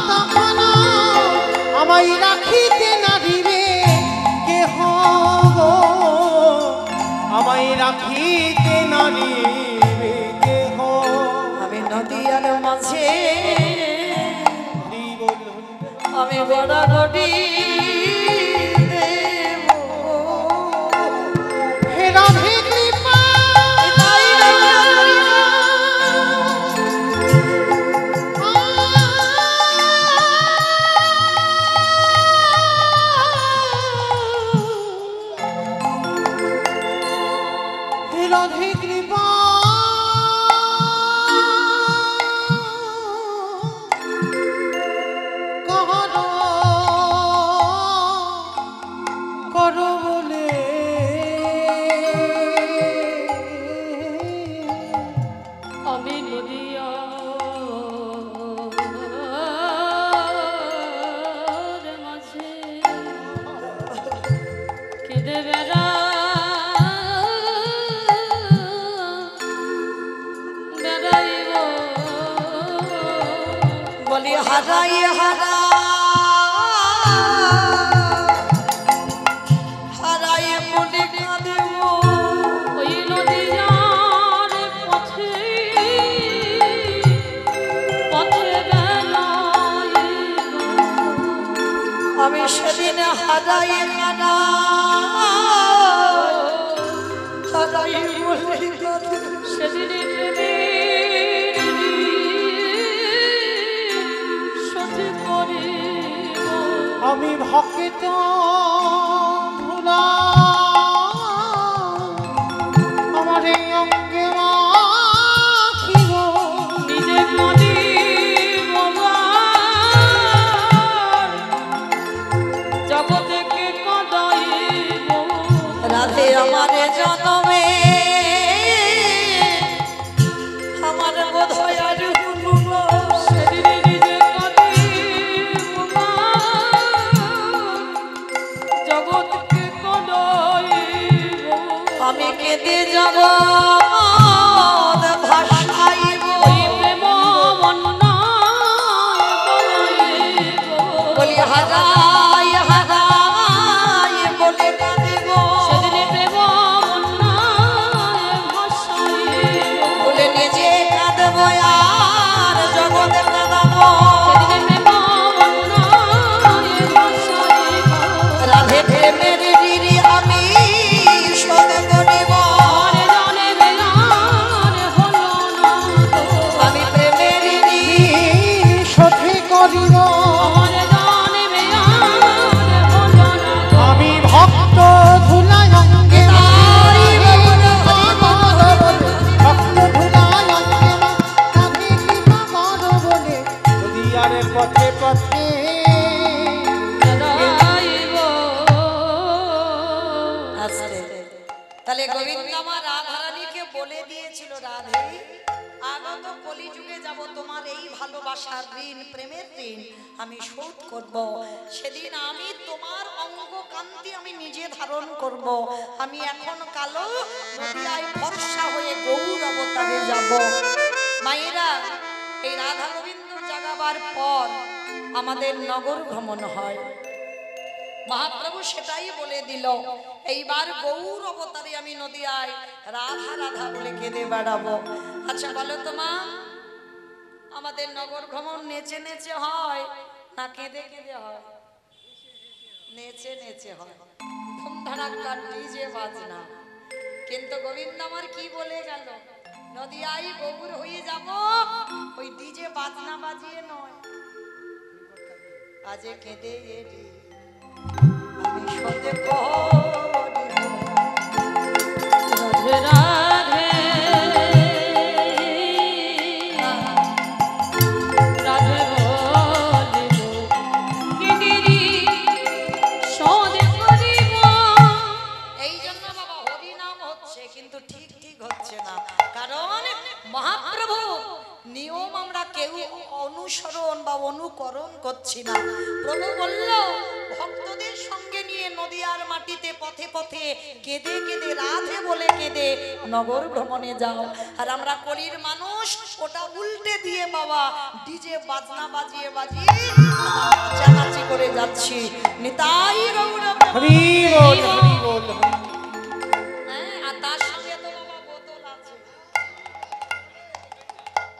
তখন আমায় রাখিতে নারিবে কেহ গো, আমায় রাখিতে নারিবে কেহ। আমি নদিয়ার মাঝে হরি বল আমি গড়াগড়ি হে রাধে কৃপা হে রাধে কৃপা কহনো করো বলে আমি নদিয়ার মাঝে কেঁদে বেড়াইব বলি হারাই হারা হারাই বলি কাঁদেব ওই নদিয়ার পথে পথে বেড়াইব আমি সেদিন হারাই হারা হারাই বলি কাঁদেব সেদিন সঠিক করিব আমি ভক্ত ভুলা আমার এই অঙ্গে মাখিব নিজে মনি জগৎকে কদাইব রাধে আমারে জনমে আমার বোধ হয় আর কোনো সেদিন নিজে কাঁদিব জগৎকে কদাইব আমি কেঁদে যাব ভাষাইব ওই প্রেম বন্যায় বলি হারাই হারাই বলে কাঁদেব সেদিন প্রেম বন্যায় ভাসাইব বলে নিজে কাঁদব আর জগৎ কাঁদাবো সেদিন প্রেম বন্যায় ভাসাইব রাধে প্রেমের ঋণী আমি শোধ করিব আর জানে বেলা তাহলে গোবিন্দ আমার রাধারানীকে বলে দিয়েছিল, রাধে আগত কলিযুগে যাব, তোমার এই ভালোবাসার ঋণ, প্রেমের ঋণ আমি শোধ করব। সেদিন আমি তোমার অঙ্গ কান্তি আমি নিজে ধারণ করব। আমি এখন কালো নদিয়ায় ফর্সা হয়ে গৌর অবতারে যাব। মায়েরা, এই রাধা গোবিন্দ জাগাবার পর আমাদের নগর ভ্রমণ হয়। মহাপ্রভু সেটাই বলে দিল, এইবার গৌর অবতারে আমি নদিয়ায় রাধা রাধা বলে কেঁদে বেড়াবো। আচ্ছা বলো তো মা, আমাদের নগর ভ্রমণ নেচে নেচে হয় না কেঁদে কেঁদে হয়? নেচে নেচে হয়, ধুমধাড়াক্কা ডিজে বাজনা। কিন্তু গোবিন্দ আমার কি বলে গেল, নদিয়ায় গৌর হয়ে যাব, ওই ডিজে বাজনা বাজিয়ে নয়। আজে কেঁদে এলি আমি সদে রাধে রাধে রাধে বলিব কেঁদেরি সদে করিব। এই জন্য বাবা হরি নাম হচ্ছে, কিন্তু ঠিক ঠিক হচ্ছে না, কারণ মহাপ্রভু নিয়ম আমরা কেউ অনুসরণ বা অনুকরণ করছি না। প্রভু বলল ভক্তদের সঙ্গে নিয়ে নদিয়ার মাটিতে পথে পথে কেঁদে কেঁদে রাধে বলে কেঁদে নগর ভ্রমণে যাও। আর আমরা কলির মানুষ, ওটা উল্টে দিয়ে বাবা ডিজে বাজনা বাজিয়ে বাজিয়ে নাচানাচি করে যাচ্ছি। নিতাই গৌর হরি বল হরি বল। হ্যাঁ, আর তার সঙ্গে তো বাবা বোতল আছে।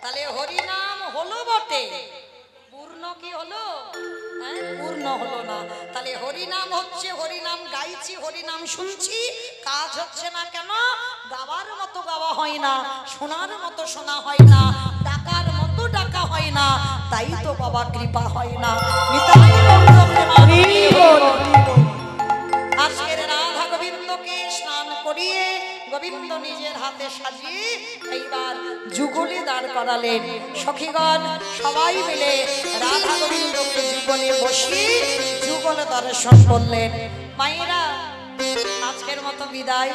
তাহলে হরি নাম হলো বটে, পূর্ণ কি হলো? হ্যাঁ, পূর্ণ হলো না। তাহলে হরি নাম হচ্ছে, হরি নাম গাইছি, হরি নাম শুনছি, কাজ হচ্ছে না কেন? গাওয়ার মতো গাওয়া হয় না, শোনার মতো শোনা হয় না, ডাকার মতো ডাকা হয় না, তাই তো বাবা কৃপা হয় না। নিতাই গৌর প্রেমানন্দে হরি বল হরি বল। আজকের রাধা গোবিন্দকে স্নান করিয়ে গোবিন্দ নিজের হাতে সাজিয়ে এইবার যুগলে দাঁড় করালেন। সখীগণ সবাই মিলে রাধা গোবিন্দকে যুগলে বসিয়ে যুগল দর্শন করলেন। মায়েরা, আজকের মতো বিদায়।